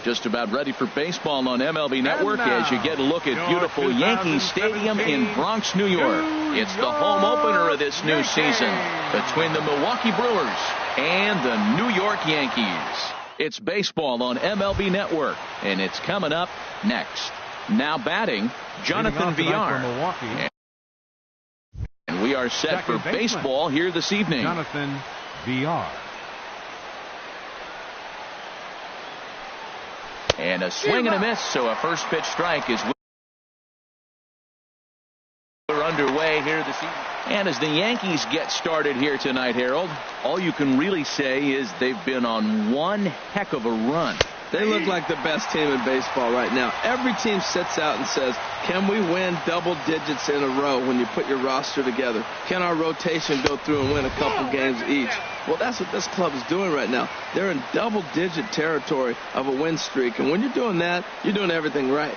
Just about ready for baseball on MLB Network as you get a look at beautiful Yankee Stadium in Bronx, New York. It's the home opener of this new season between the Milwaukee Brewers and the New York Yankees. It's baseball on MLB Network, and it's coming up next. Now batting, Jonathan Villar. And we are set for baseball here this evening. Jonathan Villar. And a swing and a miss, so a first pitch strike is underway here this evening. And as the Yankees get started here tonight, Harold, all you can really say is they've been on one heck of a run. They look like the best team in baseball right now. Every team sits out and says, can we win double digits in a row when you put your roster together? Can our rotation go through and win a couple games each? Well, that's what this club is doing right now. They're in double-digit territory of a win streak, and when you're doing that, you're doing everything right.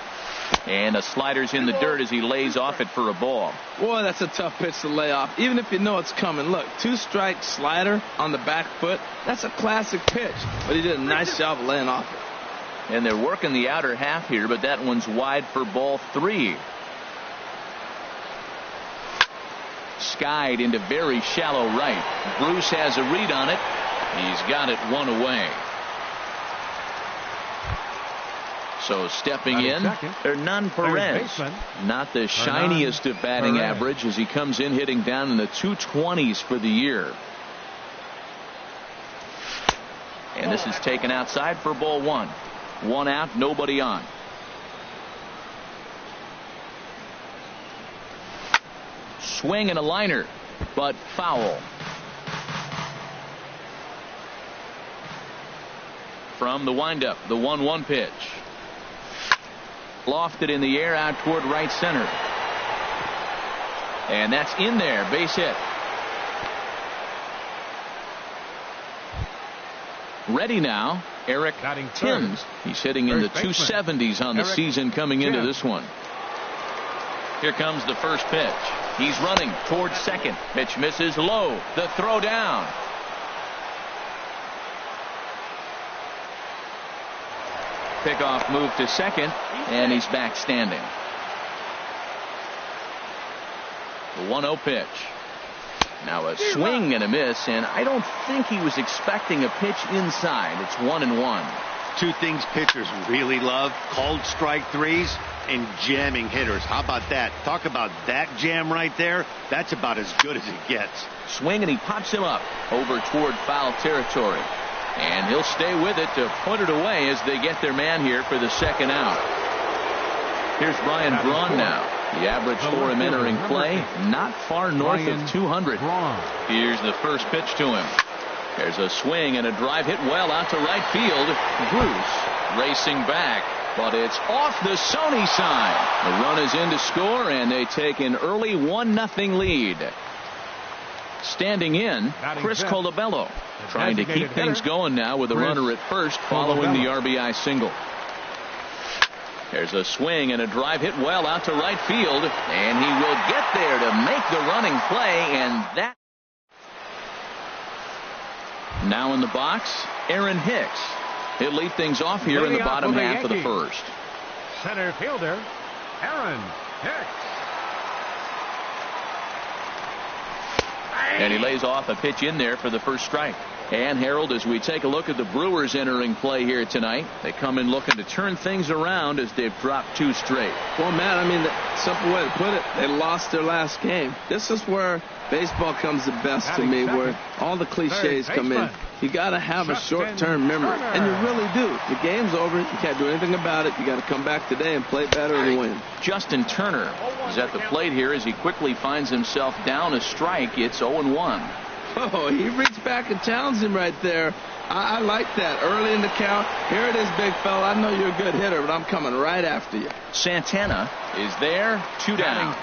And a slider's in the dirt as he lays off it for a ball. Boy, that's a tough pitch to lay off, even if you know it's coming. Look, two-strike slider on the back foot. That's a classic pitch, but he did a nice job of laying off it. And they're working the outer half here, but that one's wide for ball 3. skied into very shallow right. Bruce has a read on it. He's got it one away. So stepping in, Hernan Perez. Not the shiniest of batting average as he comes in hitting down in the 220s for the year. And this is taken outside for ball one. One out, nobody on. Swing and a liner, but foul. From the windup, the 1-1 pitch. Lofted in the air out toward right center. And that's in there, base hit. Ready now, Eric Timms. He's hitting in the 270s on the season coming into this one. Here comes the first pitch. He's running towards second. Pitch misses low. The throw down. Pickoff move to second, and he's back standing. The 1-0 pitch. Now a swing and a miss, and I don't think he was expecting a pitch inside. It's 1-1. Two things pitchers really love: cold strike threes and jamming hitters. How about that? Talk about that jam right there. That's about as good as it gets. Swing, and he pops him up over toward foul territory. And he'll stay with it to put it away as they get their man here for the second out. Here's Brian Braun now. The average for him entering play, not far north of 200. Here's the first pitch to him. There's a swing and a drive hit well out to right field. Bruce racing back, but it's off the Sony side. The run is in to score, and they take an early 1-0 lead. Standing in, Chris Colabello, trying to keep things going now with a runner at first following the RBI single. There's a swing and a drive hit well out to right field, and he will get there to make the running play, and that. Now in the box, Aaron Hicks. He'll lead things off here in the bottom half of the first. Center fielder, Aaron Hicks. And he lays off a pitch in there for the first strike. And Harold, as we take a look at the Brewers entering play here tonight, they come in looking to turn things around as they've dropped 2 straight. Well, Matt, I mean, the simple way to put it, they lost their last game. This is where baseball comes the best to me, where all the cliches come in. You got to have a short-term memory, and you really do. The game's over. You can't do anything about it. You got to come back today and play better and win. Justin Turner is at the plate here as he quickly finds himself down a strike. It's 0-1. Oh, he reached back and challenged him right there. I like that. Early in the count. Here it is, big fella. I know you're a good hitter, but I'm coming right after you. Santana is there. 2 down.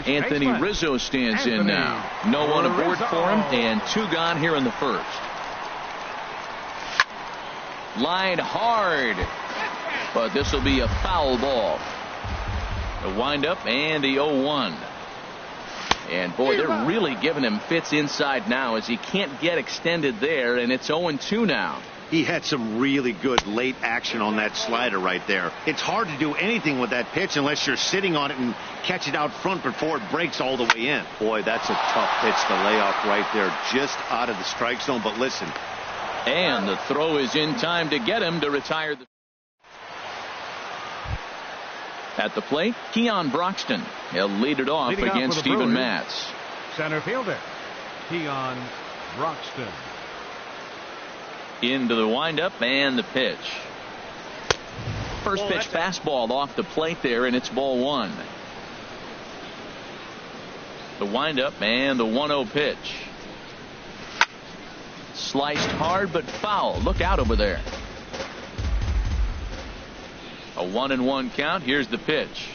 Anthony Rizzo stands in now. No one aboard for him, and 2 gone here in the first. Line hard, but this will be a foul ball. The windup and the 0-1. And boy, they're really giving him fits inside now as he can't get extended there, and it's 0-2 now. He had some really good late action on that slider right there. It's hard to do anything with that pitch unless you're sitting on it and catch it out front before it breaks all the way in. Boy, that's a tough pitch to lay off right there, just out of the strike zone. But listen. And the throw is in time to get him to retire. At the plate, Keon Broxton. He'll lead it off against Steven Matz. Center fielder, Keon Broxton. Into the windup and the pitch. First pitch fastball off the plate there, and it's ball 1. The windup and the 1-0 pitch. Sliced hard but foul. Look out over there. A 1-1 count. Here's the pitch.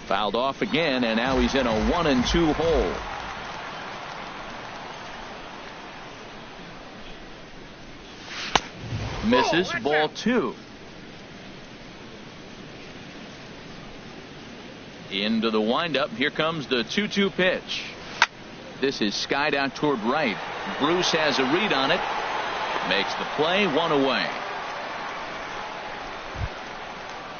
Fouled off again, and now he's in a 1-2 hole. Misses, ball 2. Into the windup. Here comes the 2-2 pitch. This is skied out toward right. Bruce has a read on it. Makes the play. 1 away.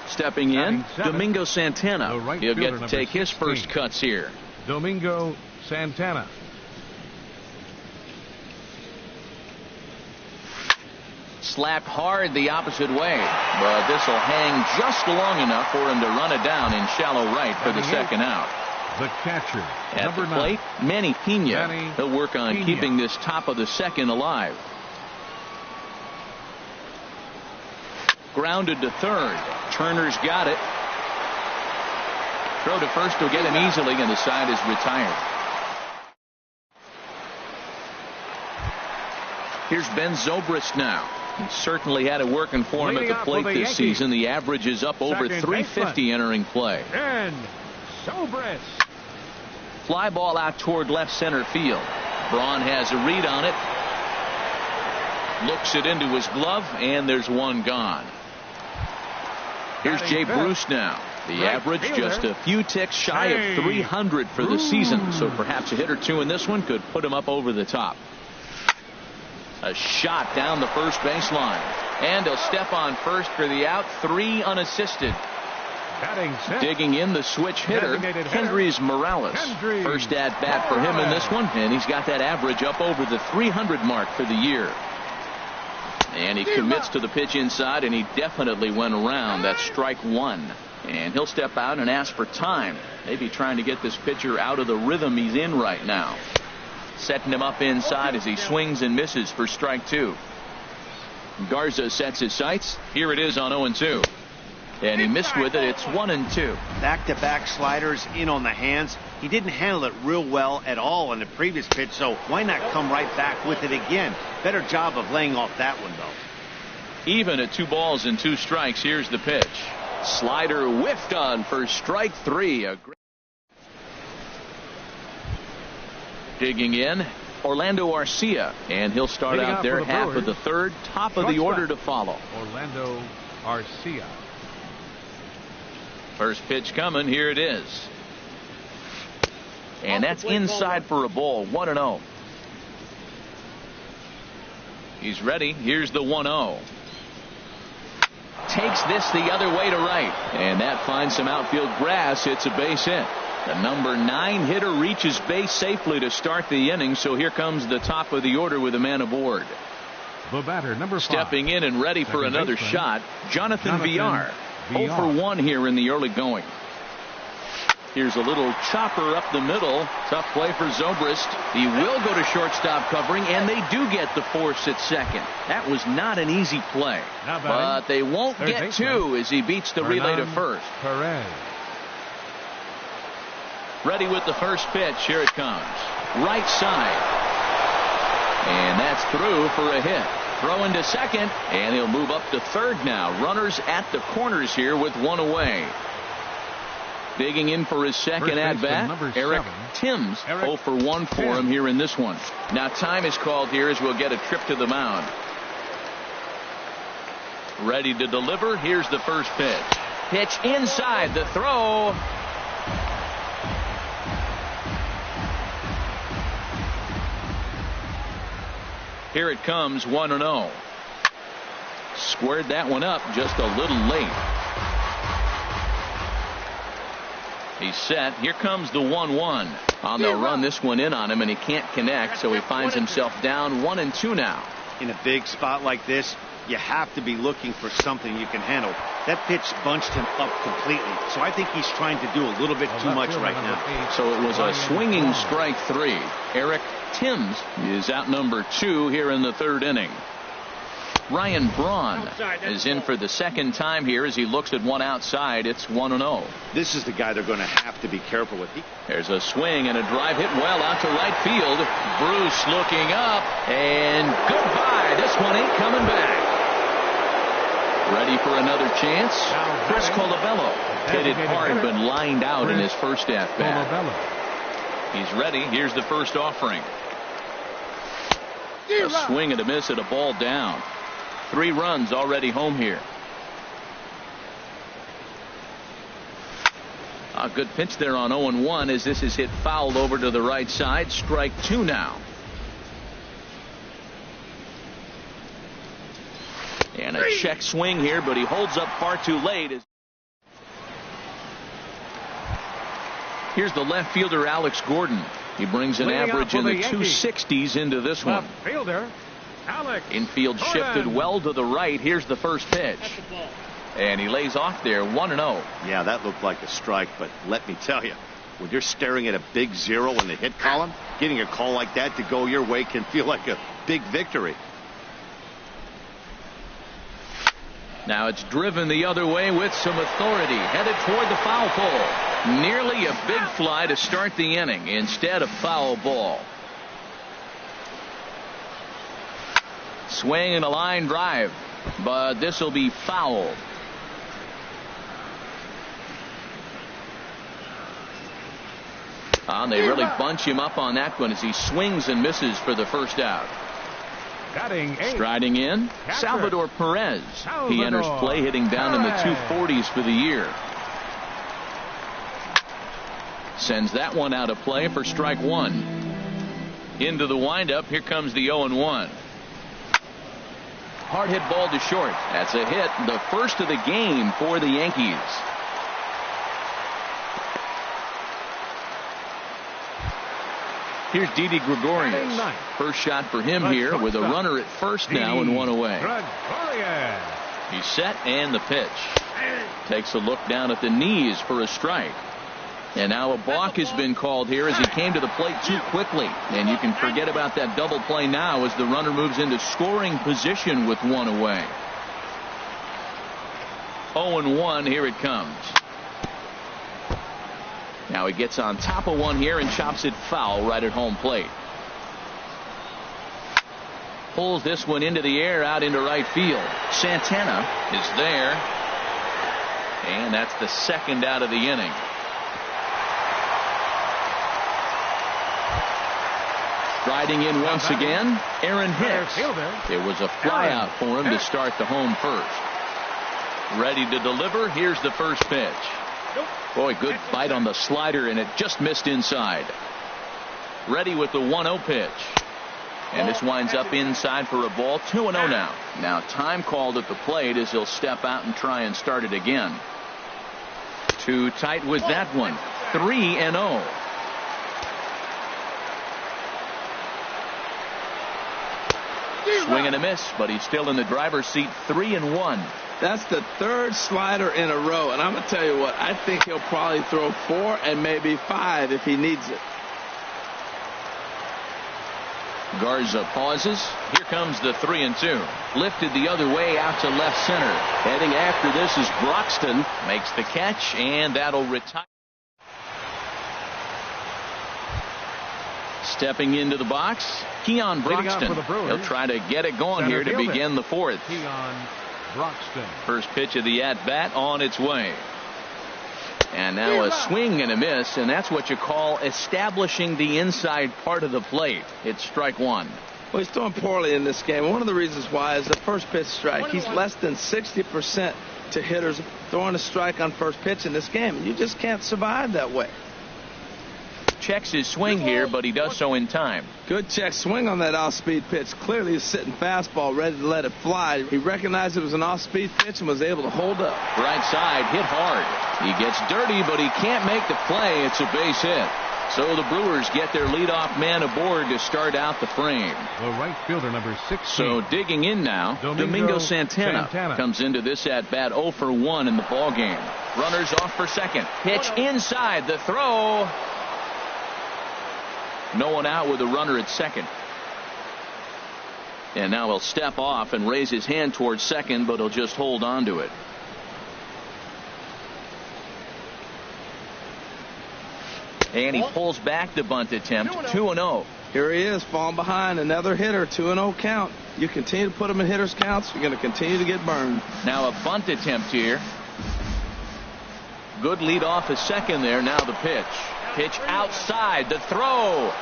Stepping in, Batting seventh, Domingo the Santana. right He'll get fielder, to take number his 16. first cuts here. Domingo Santana. Slapped hard the opposite way, but this will hang just long enough for him to run it down in shallow right for the second out. The catcher, At number the plate, 9. Manny Pena. Manny He'll work on Pena. keeping this top of the second alive. Grounded to third. Turner's got it. Throw to first will get him easily, and the side is retired. Here's Ben Zobrist now. He certainly had it working for him at Leading the off plate for the this Yankees. season. The average is up over Second 350 entering play. And Zobrist. Fly ball out toward left center field. Braun has a read on it. Looks it into his glove, and there's one gone. Here's Jay Bruce now. The Right average fielder. just a few ticks shy of 300 for the season, so perhaps a hit or two in this one could put him up over the top. A shot down the first baseline, and he'll step on first for the out. 3 unassisted. Batting sixth. Digging in the switch hitter, Designated hitter, Kendrys Morales. Kendrys First at bat for him in this one, and he's got that average up over the 300 mark for the year. And he commits to the pitch inside, and he definitely went around. That's strike 1. And he'll step out and ask for time. Maybe trying to get this pitcher out of the rhythm he's in right now. Setting him up inside as he swings and misses for strike 2. Garza sets his sights. Here it is on 0-2. And he missed with it. It's 1-2. Back-to-back sliders in on the hands. He didn't handle it real well at all on the previous pitch, so why not come right back with it again? Better job of laying off that one, though. Even at 2 balls and 2 strikes. Here's the pitch. Slider whiffed on for strike 3. Digging in, Orlando Arcia, and he'll start Leading out off there for the half Brewers, of the third, top of the shortstop, order to follow. Orlando Arcia. First pitch coming. Here it is. And that's inside for a ball. 1-0. He's ready. Here's the 1-0. Takes this the other way to right. And that finds some outfield grass. It's a base hit. The number 9 hitter reaches base safely to start the inning. So here comes the top of the order with a man aboard. The batter, number 5. Stepping in and ready for Second another baseman, shot, Jonathan Villar. 0 Villar. for 1 here in the early going. Here's a little chopper up the middle. Tough play for Zobrist. He will go to shortstop covering, and they do get the force at second. That was not an easy play. Now batting, But they won't third get baseman, 2 as he beats the relay to Hernan first. Perez. Ready with the first pitch. Here it comes. Right side. And that's through for a hit. Throw into second, and he'll move up to third now. Runners at the corners here with 1 away. Digging in for his second First at baseman, number bat, Eric 7. Timms. Eric 0 for 1 for Timms. him here in this one. Now time is called here as we'll get a trip to the mound. Ready to deliver. Here's the first pitch. Pitch inside. The throw. Here it comes. 1-0. Squared that one up just a little late. He's set. Here comes the 1-1. They'll run this one in on him, and he can't connect, so he finds himself down 1-2 now. In a big spot like this, you have to be looking for something you can handle. That pitch bunched him up completely, so I think he's trying to do a little bit too much right now. So it was a swinging strike 3. Eric Timms is out number 2 here in the third inning. Ryan Braun is in for the second time here as he looks at one outside. It's 1-0. This is the guy they're going to have to be careful with. There's a swing and a drive hit well out to right field. Bruce looking up, and goodbye. This one ain't coming back. Ready for another chance? Chris Colabello hit it hard but lined out in his first at bat. He's ready. Here's the first offering. A swing and a miss at a ball down. 3 runs already home here. A good pitch there on 0-1 as this is hit foul over to the right side. Strike 2 now. And a check swing here, but he holds up far too late. Here's the left fielder, Alex Gordon. He brings an average in the 260s into this one. Fielder, Alex Infield Gordon. shifted well to the right. Here's the first pitch. And he lays off there, 1-0. Yeah, that looked like a strike, but let me tell you, when you're staring at a big 0 in the hit column, getting a call like that to go your way can feel like a big victory. Now it's driven the other way with some authority, headed toward the foul pole. Nearly a big fly to start the inning instead of foul ball. Swing and a line drive, but this will be foul. They really bunch him up on that one as he swings and misses for the first out. Striding in, Salvador Perez. He enters play hitting down in the 240s for the year. Sends that one out of play for strike one. Into the windup, here comes the 0-1. Hard hit ball to short. That's a hit, the first of the game for the Yankees. Here's Didi Gregorius. First shot for him here with a runner at first now and one away. He's set and the pitch. Takes a look down at the knees for a strike. And now a balk has been called here as he came to the plate too quickly. And you can forget about that double play now as the runner moves into scoring position with one away. 0-1, here it comes. Now he gets on top of one here and chops it foul right at home plate. Pulls this one into the air out into right field. Santana is there. And that's the second out of the inning. Striding in once again, Aaron Hicks. It was a fly out for him to start the home first. Ready to deliver. Here's the first pitch. Boy, good bite on the slider, and it just missed inside. Ready with the 1-0 pitch. And this winds up inside for a ball. 2-0 now. Now time called at the plate as he'll step out and try and start it again. Too tight with that one. 3-0. Swing and a miss, but he's still in the driver's seat. 3-1. That's the third slider in a row, and I'm going to tell you what, I think he'll probably throw 4 and maybe 5 if he needs it. Garza pauses. Here comes the 3-2. Lifted the other way out to left center. Heading after this is Broxton. Makes the catch, and that'll retire. Stepping into the box, Keon Broxton. He'll try to get it going here to begin the fourth. Broxton. First pitch of the at-bat on its way. And now a swing and a miss, and that's what you call establishing the inside part of the plate. It's strike one. Well, he's throwing poorly in this game. One of the reasons why is the first pitch strike. He's less than 60% to hitters throwing a strike on first pitch in this game. You just can't survive that way. Checks his swing here, but he does so in time. Good check swing on that off-speed pitch. Clearly he's sitting fastball ready to let it fly. He recognized it was an off-speed pitch and was able to hold up. Right side, hit hard. He gets dirty, but he can't make the play. It's a base hit. So the Brewers get their leadoff man aboard to start out the frame. The right fielder, number 16. So digging in now, Domingo Santana comes into this at-bat 0 for 1 in the ballgame. Runners off for second. Pitch inside, the throw. No one out with a runner at second. And now he'll step off and raise his hand towards second, but he'll just hold on to it. And he pulls back the bunt attempt. 2-0. Here he is, falling behind. Another hitter. 2-0 count. You continue to put him in hitters' counts, you're going to continue to get burned. Now a bunt attempt here. Good lead off at second there. Now the pitch. Pitch outside. The throw.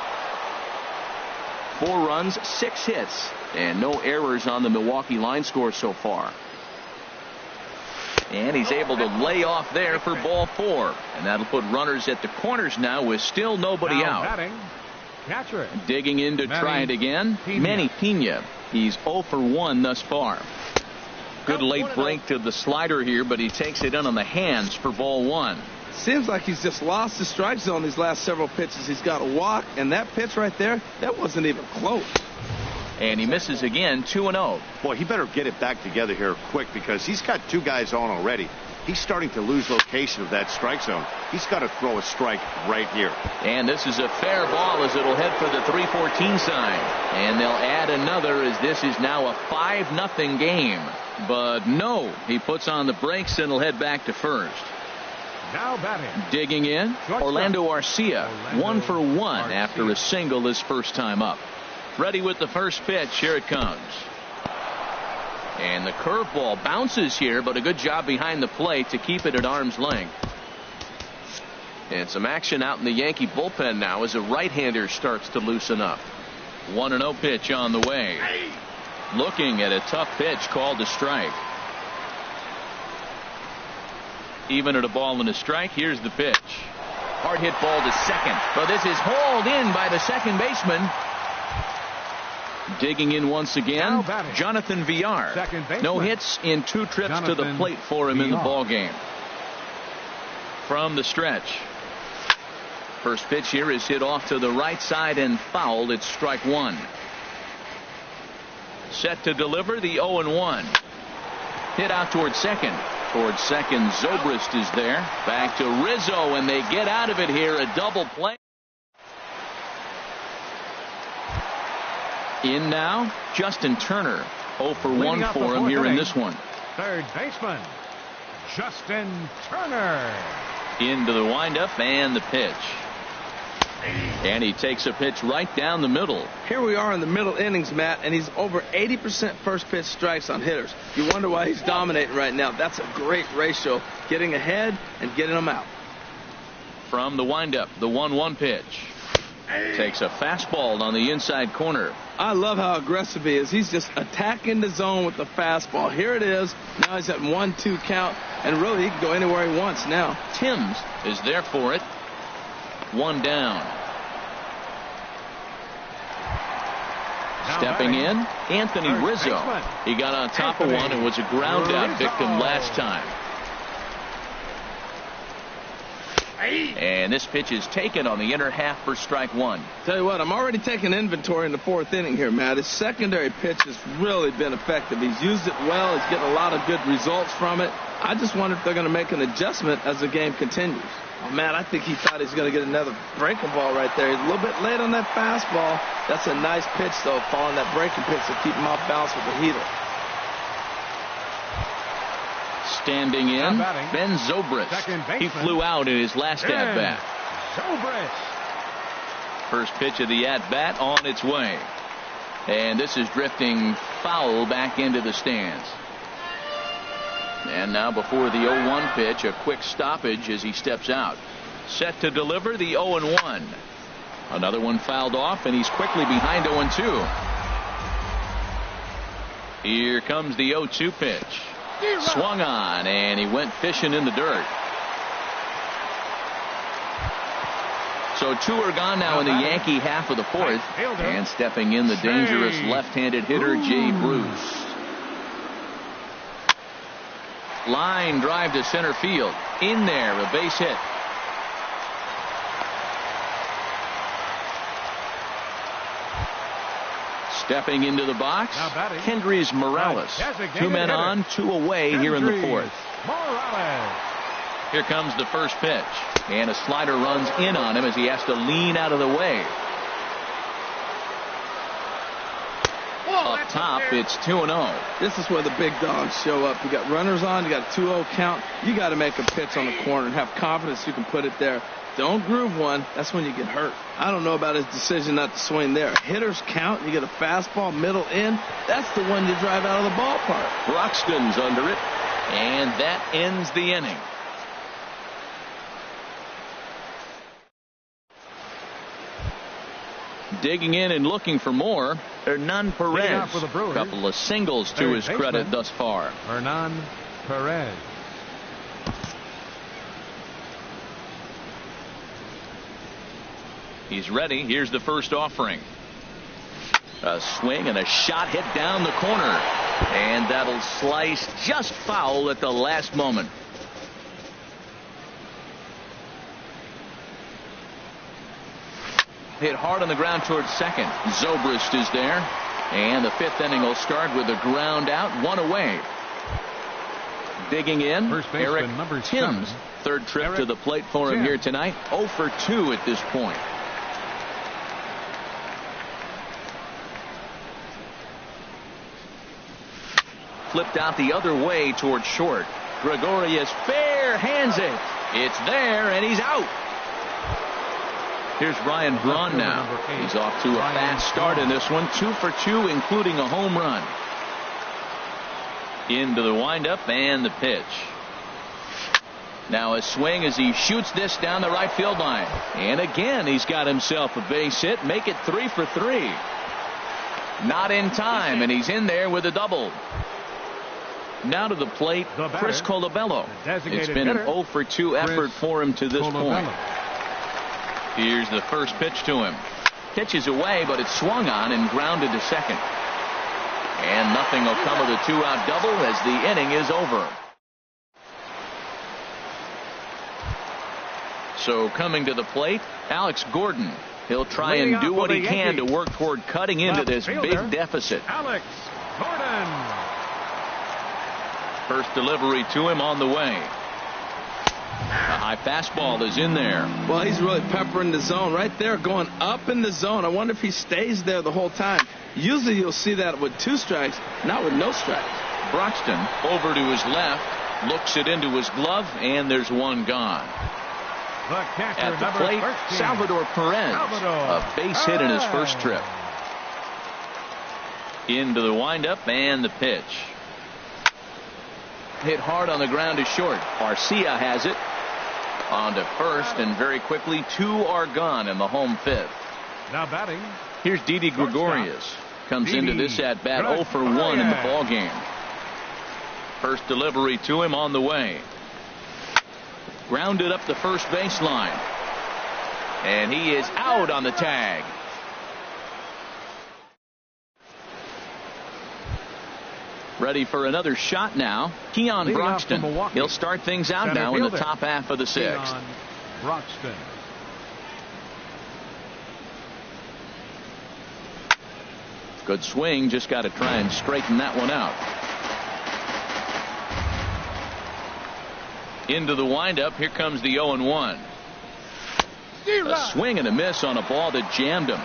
4 runs, 6 hits, and no errors on the Milwaukee line score so far. And he's able to lay off there for ball 4. And that'll put runners at the corners now with still nobody out. Catcher. Digging in to try it again. Manny Pena. He's 0 for 1 thus far. Good late break to the slider here, but he takes it in on the hands for ball 1. Seems like he's just lost the strike zone these last several pitches. He's got a walk, and that pitch right there, that wasn't even close. And he misses again, 2-0. Boy, he better get it back together here quick because he's got 2 guys on already. He's starting to lose location of that strike zone. He's got to throw a strike right here. And this is a fair ball as it'll head for the 3-14 sign. And they'll add another as this is now a 5-0 game. But no, he puts on the brakes and will head back to first. Now batting. Digging in, Orlando Arcia, 1 for 1 after a single his first time up. Ready with the first pitch. Here it comes. And the curveball bounces here, but a good job behind the plate to keep it at arm's length. And some action out in the Yankee bullpen now as a right-hander starts to loosen up. 1-0 pitch on the way. Looking at a tough pitch called a strike. Even at a ball and a strike, here's the pitch. Hard hit ball to second, but this is hauled in by the second baseman. Digging in once again, Jonathan Villar. No hits in 2 trips to the plate for him in the ball game. From the stretch. First pitch here is hit off to the right side and fouled. It's strike 1. Set to deliver the 0-1. Hit out towards second. Towards second, Zobrist is there. Back to Rizzo, and they get out of it here. A double play. In now, Justin Turner. 0 for 1 for him here in this one. Third baseman, Justin Turner. Into the windup and the pitch. And he takes a pitch right down the middle. Here we are in the middle innings, Matt, and he's over 80% first pitch strikes on hitters. You wonder why he's dominating right now. That's a great ratio, getting ahead and getting them out. From the windup, the 1-1 pitch. Takes a fastball on the inside corner. I love how aggressive he is. He's just attacking the zone with the fastball. Here it is. Now he's at 1-2 count, and really he can go anywhere he wants now. Timms is there for it. 1 down. Stepping in, Anthony Rizzo. He got on top of one and was a ground out victim last time. And this pitch is taken on the inner half for strike 1. Tell you what, I'm already taking inventory in the 4th inning here, Matt. His secondary pitch has really been effective. He's used it well. He's getting a lot of good results from it. I just wonder if they're going to make an adjustment as the game continues. Oh, Matt, I think he thought he was going to get another breaking ball right there. He's a little bit late on that fastball. That's a nice pitch, though, following that breaking pitch to keep him off balance with the heater. Standing in, Ben Zobrist. He flew out in his last at-bat. First pitch of the at-bat on its way. And this is drifting foul back into the stands. And now before the 0-1 pitch, a quick stoppage as he steps out. Set to deliver the 0-1. Another one fouled off, and he's quickly behind 0-2. Here comes the 0-2 pitch. Swung on, and he went fishing in the dirt. So 2 are gone now in the Yankee half of the 4th. And stepping in, the dangerous left-handed hitter, Jay Bruce. Line drive to center field. In there, a base hit. Stepping into the box, Kendrys Morales. 2 men on, 2 away here in the 4th. Here comes the first pitch. And a slider runs in on him as he has to lean out of the way. Up top, it's 2-0. This is where the big dogs show up. You got runners on, you got a 2-0 count. You got to make a pitch on the corner and have confidence you can put it there. Don't groove one. That's when you get hurt. I don't know about his decision not to swing there. Hitters count. You get a fastball middle in. That's the one you drive out of the ballpark. Broxton's under it. And that ends the inning. Digging in and looking for more, Hernan Perez. A couple of singles to his credit thus far. Hernan Perez. He's ready. Here's the first offering. A swing and a shot hit down the corner. And that'll slice just foul at the last moment. hit hard on the ground towards second. Zobrist is there. And the fifth inning will start with a ground out, one away. Digging in, Eric Timms. Third trip to the plate for him here tonight. 0 for 2 at this point. Flipped out the other way towards short. Gregorius fair hands it. It's there, and he's out. Here's Ryan Braun now. He's off to a fast start in this one. 2 for 2, including a home run. Into the windup and the pitch. Now a swing as he shoots this down the right field line. And again, he's got himself a base hit. Make it 3 for 3. Not in time, and he's in there with a double. Now to the plate, Chris Colabello. It's been an 0 for 2 effort for him to this point. Here's the first pitch to him. Pitches away, but it's swung on and grounded to second. And nothing will come of the 2-out double as the inning is over. So coming to the plate, Alex Gordon. He'll try and do what he can to work toward cutting into this big deficit. Alex Gordon. First delivery to him on the way. A high fastball is in there. Well, he's really peppering the zone right there, going up in the zone. I wonder if he stays there the whole time. Usually you'll see that with 2 strikes, not with no strikes. Broxton over to his left, looks it into his glove, and there's one gone. At the plate, Salvador Perez, a base hit in his first trip. Into the windup and the pitch. Hit hard on the ground to short. Arcia has it. On to first, and very quickly 2 are gone in the home fifth. Now batting. Here's Didi Gregorius. Comes into this at bat 0 for 1 in the ball game. First delivery to him on the way. Grounded up the first baseline. And he is out on the tag. Ready for another shot now. Keon Broxton. He'll start things out now in the top half of the 6th. Broxton. Good swing. Just got to try and straighten that one out. Into the windup. Here comes the 0-1. A swing and a miss on a ball that jammed him.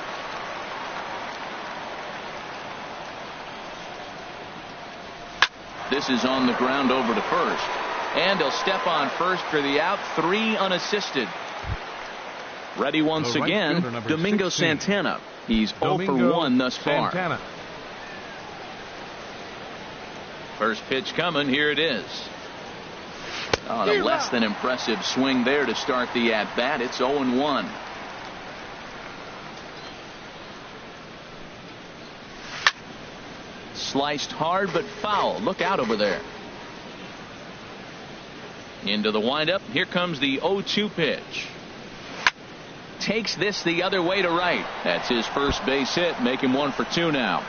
This is on the ground over to first. And he'll step on first for the out. 3 unassisted. Ready once again, Domingo Santana. He's 0 for 1 thus far. Santana. First pitch coming. Here it is. Oh, a less than impressive swing there to start the at-bat. It's 0-1. Sliced hard but foul. Look out over there. Into the windup. Here comes the 0-2 pitch. Takes this the other way to right. That's his first base hit. Make him 1 for 2 now.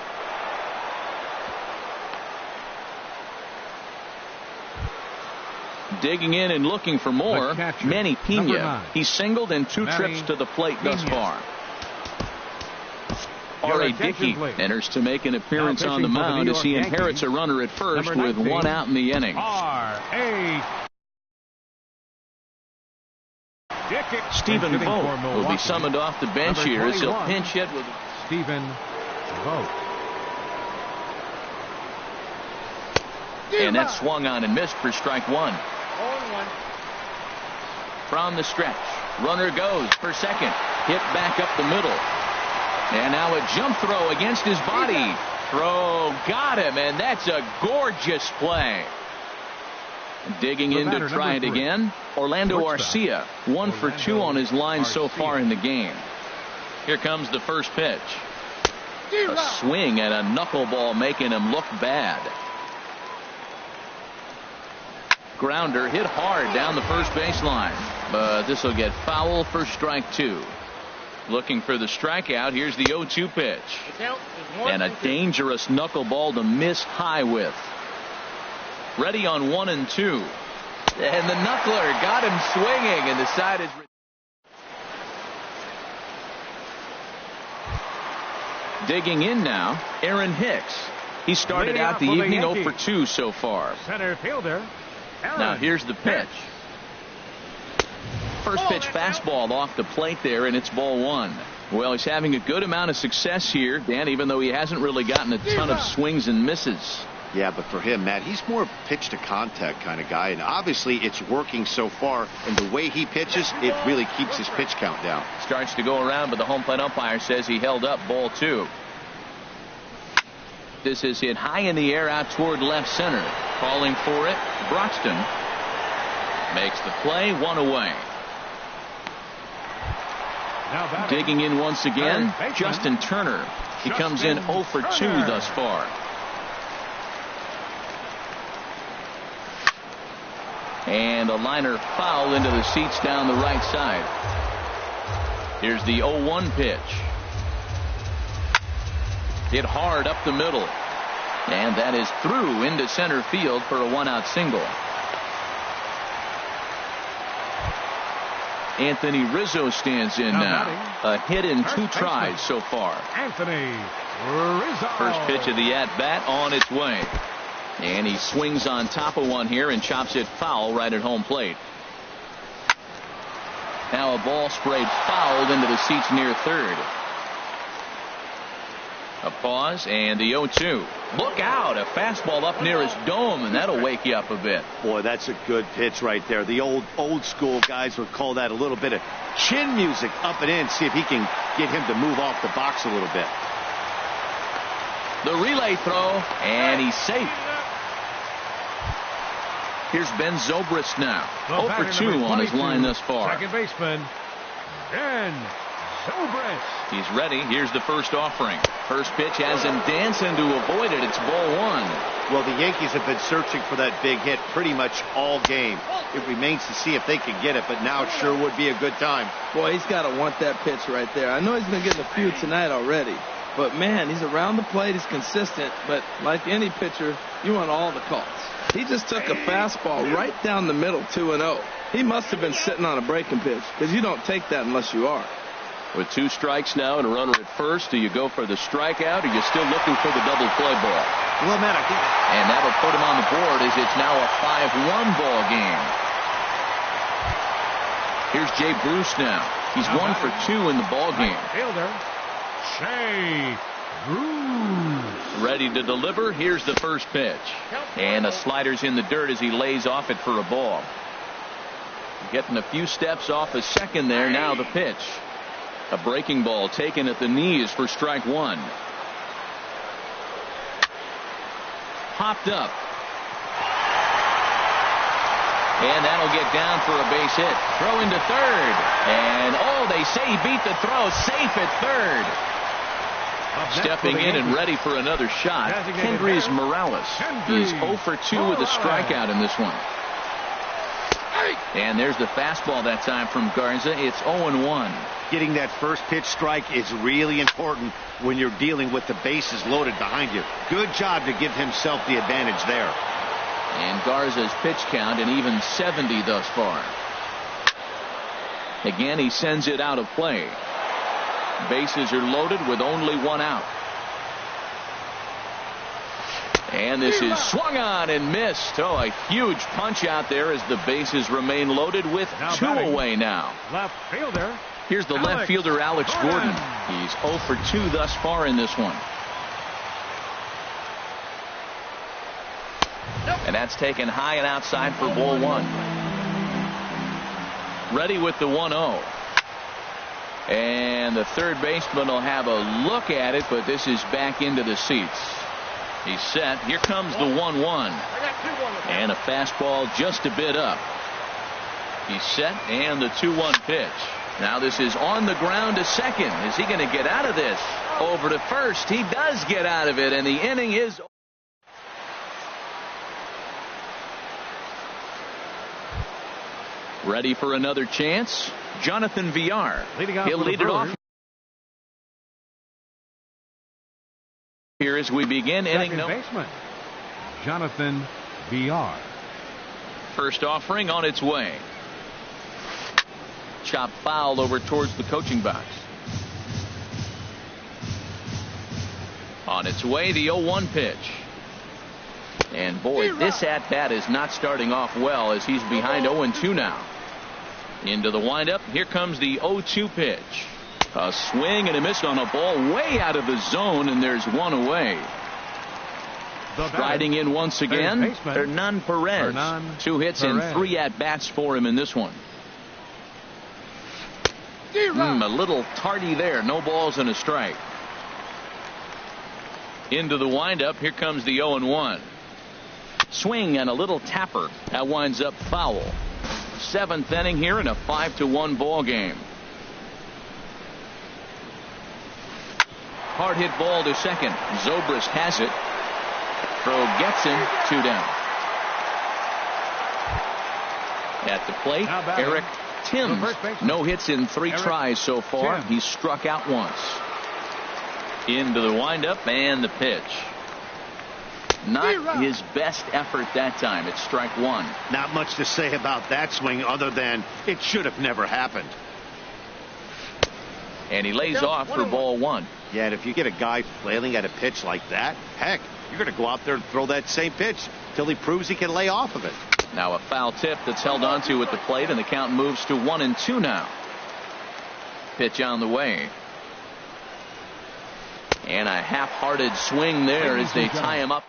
Digging in and looking for more, Manny Pena. He's singled in 2 trips to the plate thus far. R.A. Dickey enters to make an appearance on the mound as he inherits a runner at first with 1 out in the inning. Stephen Vogt will be summoned off the bench here as he'll pinch hit with Stephen Vogt. And that swung on and missed for strike 1. From the stretch, runner goes for second. Hit back up the middle. And now a jump throw against his body. Throw got him, and that's a gorgeous play. Digging in to try it again, Orlando Arcia. 1 for 2 on his line so far in the game. Here comes the first pitch. A swing and a knuckleball making him look bad. Grounder hit hard down the first baseline, but this will get foul for strike 2. Looking for the strikeout. Here's the 0-2 pitch. And a dangerous knuckleball to miss high with. Ready on 1 and 2. And the knuckler got him swinging, and the side is. Digging in now, Aaron Hicks. He started out the evening 0 for 2 so far. Center fielder. Now here's the pitch. First pitch fastball off the plate there, and it's ball 1. Well, he's having a good amount of success here, Dan, even though he hasn't really gotten a ton of swings and misses. Yeah, but for him, Matt, he's more pitch to contact kind of guy, and obviously it's working so far, and the way he pitches, it really keeps his pitch count down. Starts to go around, but the home plate umpire says he held up ball 2. This is hit high in the air out toward left center. Calling for it, Broxton makes the play, 1 away. Digging in once again, Justin Turner. He comes in 0 for 2 thus far. And a liner foul into the seats down the right side. Here's the 0-1 pitch. Hit hard up the middle. And that is through into center field for a 1-out single. Anthony Rizzo stands in now. A hit in 2 tries so far. Anthony Rizzo. First pitch of the at-bat on its way. And he swings on top of one here and chops it foul right at home plate. Now a ball sprayed fouled into the seats near third. A pause and the 0-2. Look out, a fastball up near his dome, and that'll wake you up a bit. Boy, that's a good pitch right there. The old school guys would call that a little bit of chin music up and in. See if he can get him to move off the box a little bit. The relay throw, and he's safe. Here's Ben Zobrist now. 0 for 2 on his line thus far. Second baseman, Ben Zobrist. He's ready. Here's the first offering. First pitch has him dancing to avoid it. It's ball 1. Well, the Yankees have been searching for that big hit pretty much all game. It remains to see if they can get it, but now sure would be a good time. Boy, he's got to want that pitch right there. I know he's been getting a few tonight already, but man, he's around the plate. He's consistent, but like any pitcher, you want all the calls. He just took a fastball right down the middle, 2-0. He must have been sitting on a breaking pitch, because you don't take that unless you are. With 2 strikes now and a runner at first, do you go for the strikeout, or are you still looking for the double play ball? Well, Matt, I think... And that'll put him on the board as it's now a 5-1 ball game. Here's Jay Bruce now. He's 1 for 2 in the ball game. Fielder, Jay Bruce. Ready to deliver. Here's the first pitch. And a slider's in the dirt as he lays off it for a ball. Getting a few steps off a second there. Now the pitch. A breaking ball taken at the knees for strike 1. Popped up. And that'll get down for a base hit. Throw into third. And they say he beat the throw. Safe at third. Stepping in and ready for another shot, Kendrys Morales. He's 0 for 2 with a strikeout in this one. And there's the fastball that time from Garza. It's 0-1. Getting that first pitch strike is really important when you're dealing with the bases loaded behind you. Good job to give himself the advantage there. And Garza's pitch count an even 70 thus far. Again, he sends it out of play. Bases are loaded with only 1 out. And this is swung on and missed. A huge punch out there as the bases remain loaded with 2 away now. Left fielder. Here's the left fielder, Alex Gordon. He's 0 for 2 thus far in this one. And that's taken high and outside for ball 1. Ready with the 1-0. And the third baseman will have a look at it, but this is back into the seats. He's set. Here comes the 1-1. And a fastball just a bit up. He's set, and the 2-1 pitch. Now this is on the ground to second. Is he going to get out of this? Over to first. He does get out of it, and the inning is... Ready for another chance? Jonathan Villar. He'll lead it off here as we begin inning number. Baseman, Jonathan Villar. First offering on its way. Chop foul over towards the coaching box. On its way, the 0-1 pitch. And boy, this at-bat is not starting off well as he's behind 0-2 now. Into the windup. Here comes the 0-2 pitch. A swing and a miss on a ball way out of the zone, and there's one away. Striding in once again, Hernan Perez. 2 hits and 3 at-bats for him in this one. A little tardy there. No balls and a strike. Into the windup. Here comes the 0-1. Swing and a little tapper. That winds up foul. 7th inning here in a 5-1 ball game. Hard hit ball to second. Zobrist has it. Throw gets him. 2 down. At the plate, Eric Timms. No hits in 3 tries so far. He's struck out once. Into the windup and the pitch. Not his best effort that time. It's strike 1. Not much to say about that swing other than it should have never happened. And he lays off for ball 1. Yeah, and if you get a guy flailing at a pitch like that, heck, you're going to go out there and throw that same pitch till he proves he can lay off of it. Now a foul tip that's held onto at the plate, and the count moves to 1-2 now. Pitch on the way. And a half-hearted swing there as they tie him up.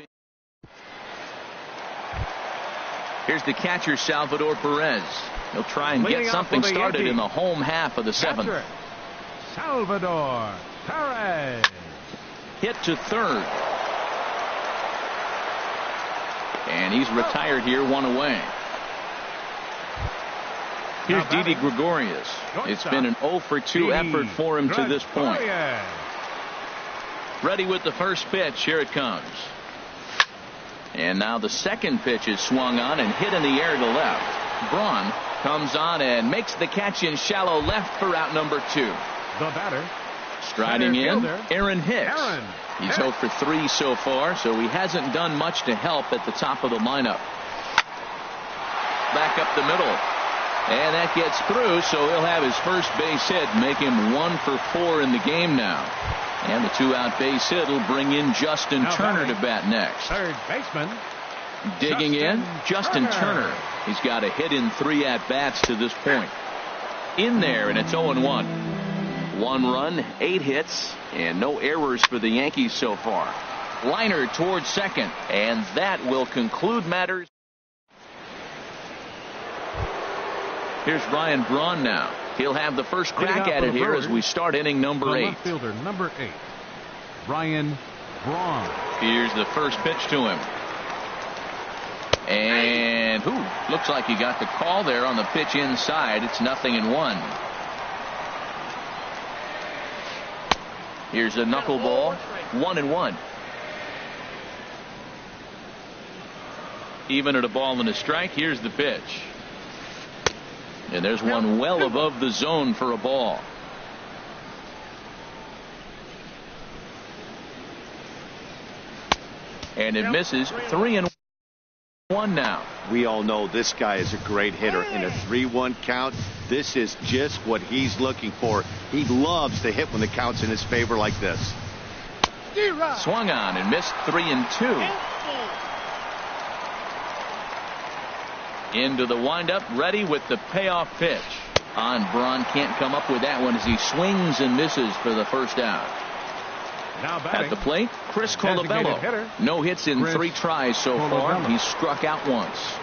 Here's the catcher, Salvador Perez. He'll try and get something started in the home half of the 7th. Salvador Perez. Hit to third. And he's retired here, 1 away. Here's Didi Gregorius. It's been an 0-for-2 effort for him to this point. Ready with the first pitch. Here it comes. And now the second pitch is swung on and hit in the air to left. Braun comes on and makes the catch in shallow left for out number 2. The batter. Striding in, Aaron Hicks. He's 0 for 3 so far, so he hasn't done much to help at the top of the lineup. Back up the middle. And that gets through, so he'll have his first base hit, make him 1 for 4 in the game now. And the 2-out base hit will bring in Justin Turner to bat next. Third baseman. Digging in, Justin Turner. He's got a hit in 3 at-bats to this point. In there, and it's 0-1. 1 run, 8 hits, and no errors for the Yankees so far. Liner towards second, and that will conclude matters. Here's Ryan Braun now. He'll have the first crack at it here as we start inning number 8. Left fielder number 8, Ryan Braun. Here's the first pitch to him. And looks like he got the call there on the pitch inside. It's 0-1. Here's a knuckleball. 1-1. Even at a ball and a strike. Here's the pitch. And there's one well above the zone for a ball. And it misses. 3-1 now. We all know this guy is a great hitter. In a 3-1 count, this is just what he's looking for. He loves to hit when the count's in his favor like this. Swung on and missed. 3-2. Into the windup, ready with the payoff pitch. Braun can't come up with that one as he swings and misses for the first out. Now at the plate, Chris Colabello. No hits in 3 tries so far. He's struck out once.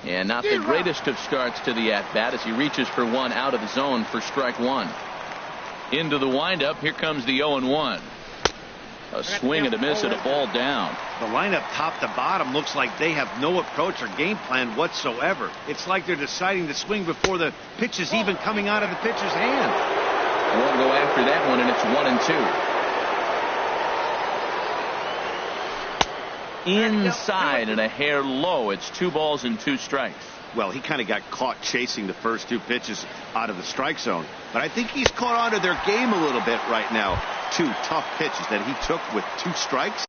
And not the greatest of starts to the at-bat as he reaches for 1 out of the zone for strike 1. Into the windup, here comes the 0-1. A swing and a miss and a ball down. The lineup top to bottom looks like they have no approach or game plan whatsoever. It's like they're deciding to swing before the pitch is even coming out of the pitcher's hand. Won't go after that one, and it's 1-2. Inside and a hair low. It's 2 balls and 2 strikes. Well, he kind of got caught chasing the first 2 pitches out of the strike zone. But I think he's caught on to their game a little bit right now. 2 tough pitches that he took with 2 strikes.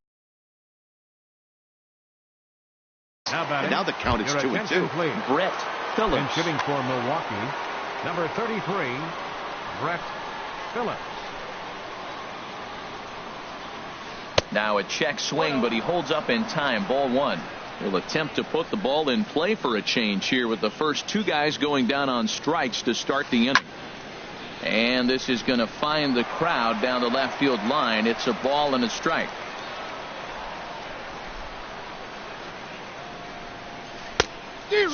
And now the count is 2-2. Brett Phillips. And shooting for Milwaukee, number 33, Brett Phillips. Now a check swing, but he holds up in time. Ball one. He'll attempt to put the ball in play for a change here with the first two guys going down on strikes to start the inning. And this is going to find the crowd down the left field line. It's a ball and a strike.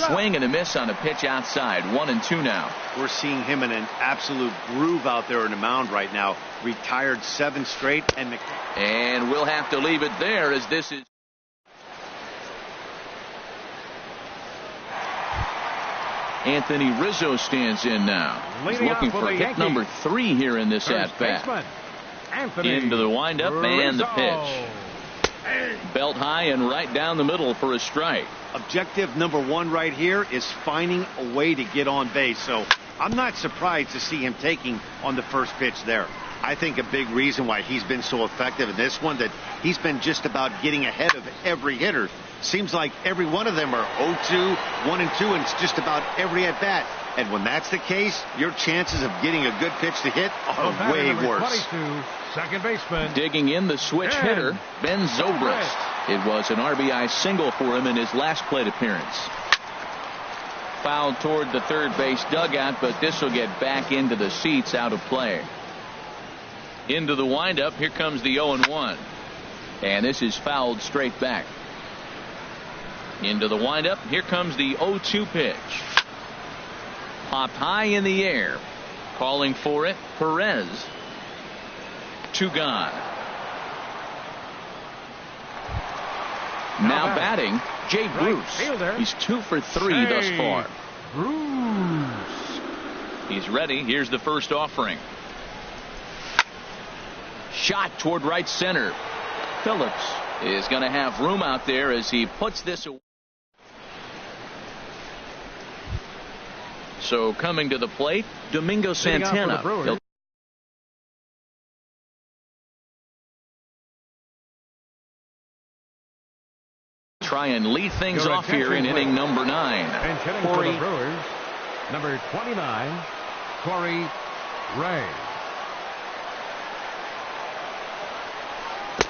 Swing and a miss on a pitch outside. 1-2 now. We're seeing him in an absolute groove out there in the mound right now. Retired 7 straight. And we'll have to leave it there as this is. Anthony Rizzo stands in now. He's looking for hit number 3 here in this at-bat. Into the windup and the pitch. Belt high and right down the middle for a strike. Objective number 1 right here is finding a way to get on base. So I'm not surprised to see him taking on the first pitch there. I think a big reason why he's been so effective in this one that he's been just about getting ahead of every hitter. Seems like every one of them are 0-2, 1-2, and it's just about every at bat. And when that's the case, your chances of getting a good pitch to hit are way worse. 22, second baseman. Digging in the switch hitter, Ben Zobrist. It was an RBI single for him in his last plate appearance. Fouled toward the third base dugout, but this will get back into the seats, out of play. Into the windup. Here comes the 0-1. And this is fouled straight back. Into the windup. Here comes the 0-2 pitch. Popped high in the air. Calling for it, Perez. 2 gone. Now batting, Jay Bruce. He's 2 for 3 thus far. Bruce. He's ready. Here's the first offering. Shot toward right center. Phillips is going to have room out there as he puts this away. So coming to the plate, Domingo Santana. He'll try and lead things off here in inning number 9. Corey, number 29, Corey Ray.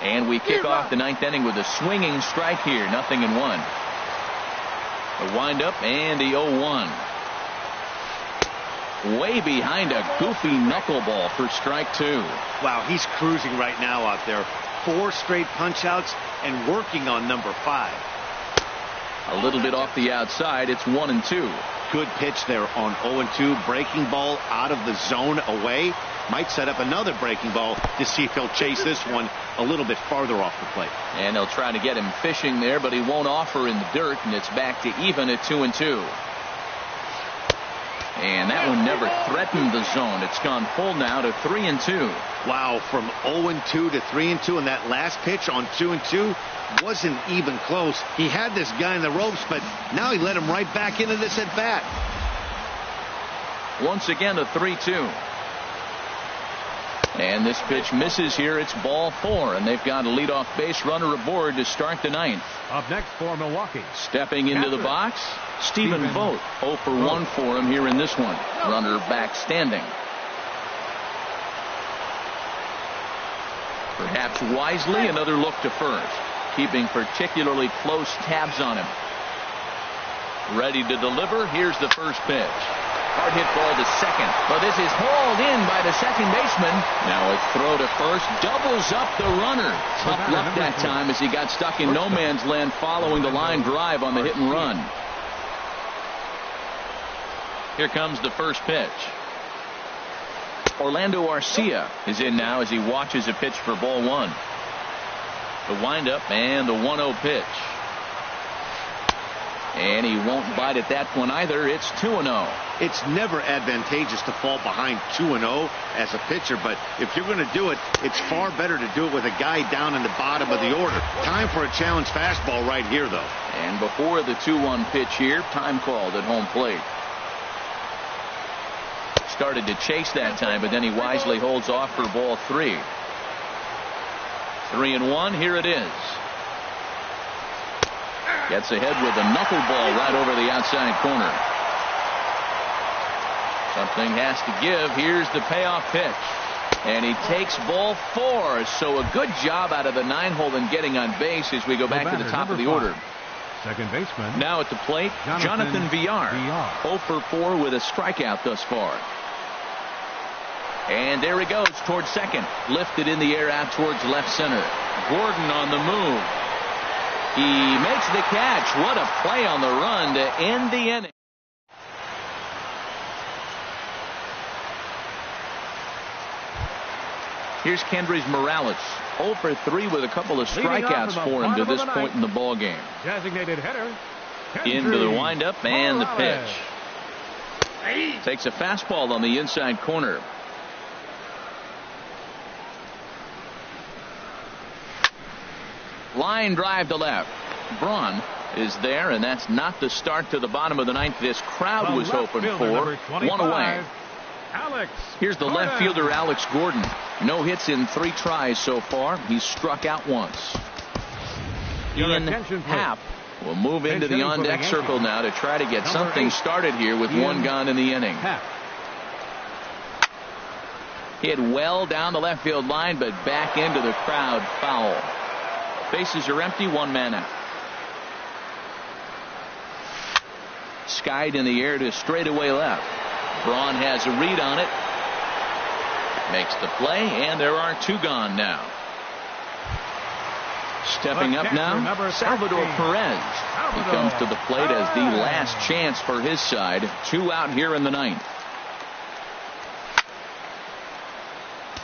And we kick off the 9th inning with a swinging strike here. 0-1. The windup and the 0-1. Way behind a goofy knuckleball for strike 2. Wow, he's cruising right now out there. 4 straight punch outs and working on number 5. A little bit off the outside. It's 1-2. Good pitch there on 0-2. Breaking ball out of the zone away. Might set up another breaking ball to see if he'll chase this one a little bit farther off the plate. And they'll try to get him fishing there, but he won't offer in the dirt, and it's back to even at 2-2. And that one never threatened the zone. It's gone full now to 3-2. Wow, from 0-2 to 3-2, and that last pitch on 2-2 wasn't even close. He had this guy in the ropes, but now he let him right back into this at bat. Once again a 3-2. And this pitch misses here. It's ball 4, and they've got a leadoff base runner aboard to start the 9th. Up next for Milwaukee. Stepping into the box, Stephen Vogt. 0 for 1 for him here in this one. Runner back standing. Perhaps wisely, another look to first. Keeping particularly close tabs on him. Ready to deliver. Here's the first pitch. Hard hit ball to second, but this is hauled in by the second baseman. Now a throw to first, doubles up the runner. Tough luck that time as he got stuck in no man's land following the line drive on the hit and run. Here comes the first pitch. Orlando Arcia is in now as he watches a pitch for ball 1. The windup and the 1-0 pitch. And he won't bite at that one either. It's 2-0. It's never advantageous to fall behind 2-0 as a pitcher, but if you're going to do it, it's far better to do it with a guy down in the bottom of the order. Time for a challenge fastball right here, though. And before the 2-1 pitch here, time called at home plate. Started to chase that time, but then he wisely holds off for ball 3. 3-1. Here it is. Gets ahead with a knuckleball right over the outside corner. Something has to give. Here's the payoff pitch. And he takes ball 4. So a good job out of the 9-hole in getting on base as we go back to the top of the order. Second baseman. Now at the plate, Jonathan Villar. 0 for 4 with a strikeout thus far. And there he goes towards second. Lifted in the air out towards left center. Gordon on the move. He makes the catch. What a play on the run to end the inning. Here's Kendrys Morales. 0 for 3 with a couple of strikeouts for him to this point in the ball game. Designated hitter. Into the windup and the pitch. Takes a fastball on the inside corner. Line drive to left. Braun is there, and that's not the start to the bottom of the ninth this crowd was hoping for. 1 away. Here's the left fielder, Alex Gordon. No hits in 3 tries so far. He's struck out once. Ian Happ will move into the on-deck circle now to try to get something started here with 1 gone in the inning. Hit well down the left field line, but back into the crowd, foul. Bases are empty, 1 man out. Skied in the air to straightaway left. Braun has a read on it. Makes the play, and there are 2 gone now. Stepping up now, Salvador Perez. He comes to the plate as the last chance for his side. 2 out here in the ninth.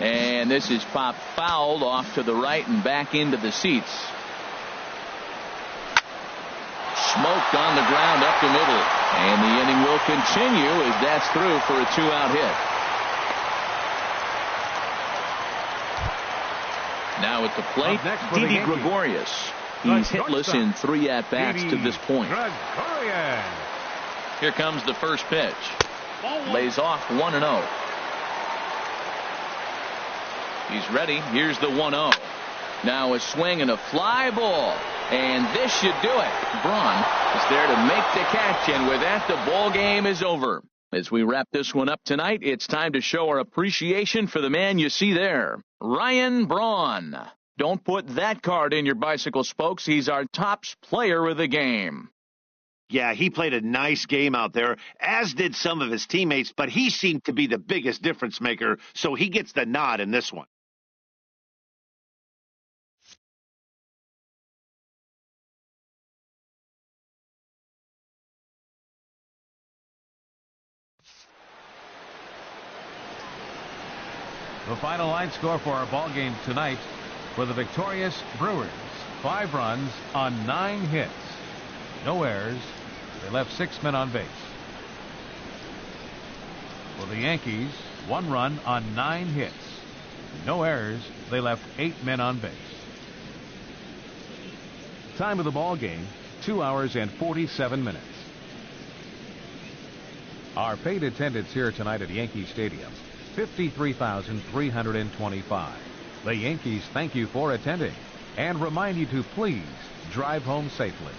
And this is popped fouled off to the right and back into the seats. Smoked on the ground up the middle. And the inning will continue as that's through for a 2-out hit. Now at the plate, Didi Gregorius. He's hitless in 3 at-bats to this point. Here comes the first pitch. Lays off 1-0. He's ready. Here's the 1-0. Now a swing and a fly ball. And this should do it. Braun is there to make the catch. And with that, the ball game is over. As we wrap this one up tonight, it's time to show our appreciation for the man you see there, Ryan Braun. Don't put that card in your bicycle spokes. He's our top player of the game. Yeah, he played a nice game out there, as did some of his teammates, but he seemed to be the biggest difference maker, so he gets the nod in this one. The final line score for our ball game tonight for the victorious Brewers. 5 runs on 9 hits. No errors. They left 6 men on base. For the Yankees, 1 run on 9 hits. No errors. They left 8 men on base. Time of the ball game, 2 hours and 47 minutes. Our paid attendance here tonight at Yankee Stadium, 53,325. The Yankees thank you for attending and remind you to please drive home safely.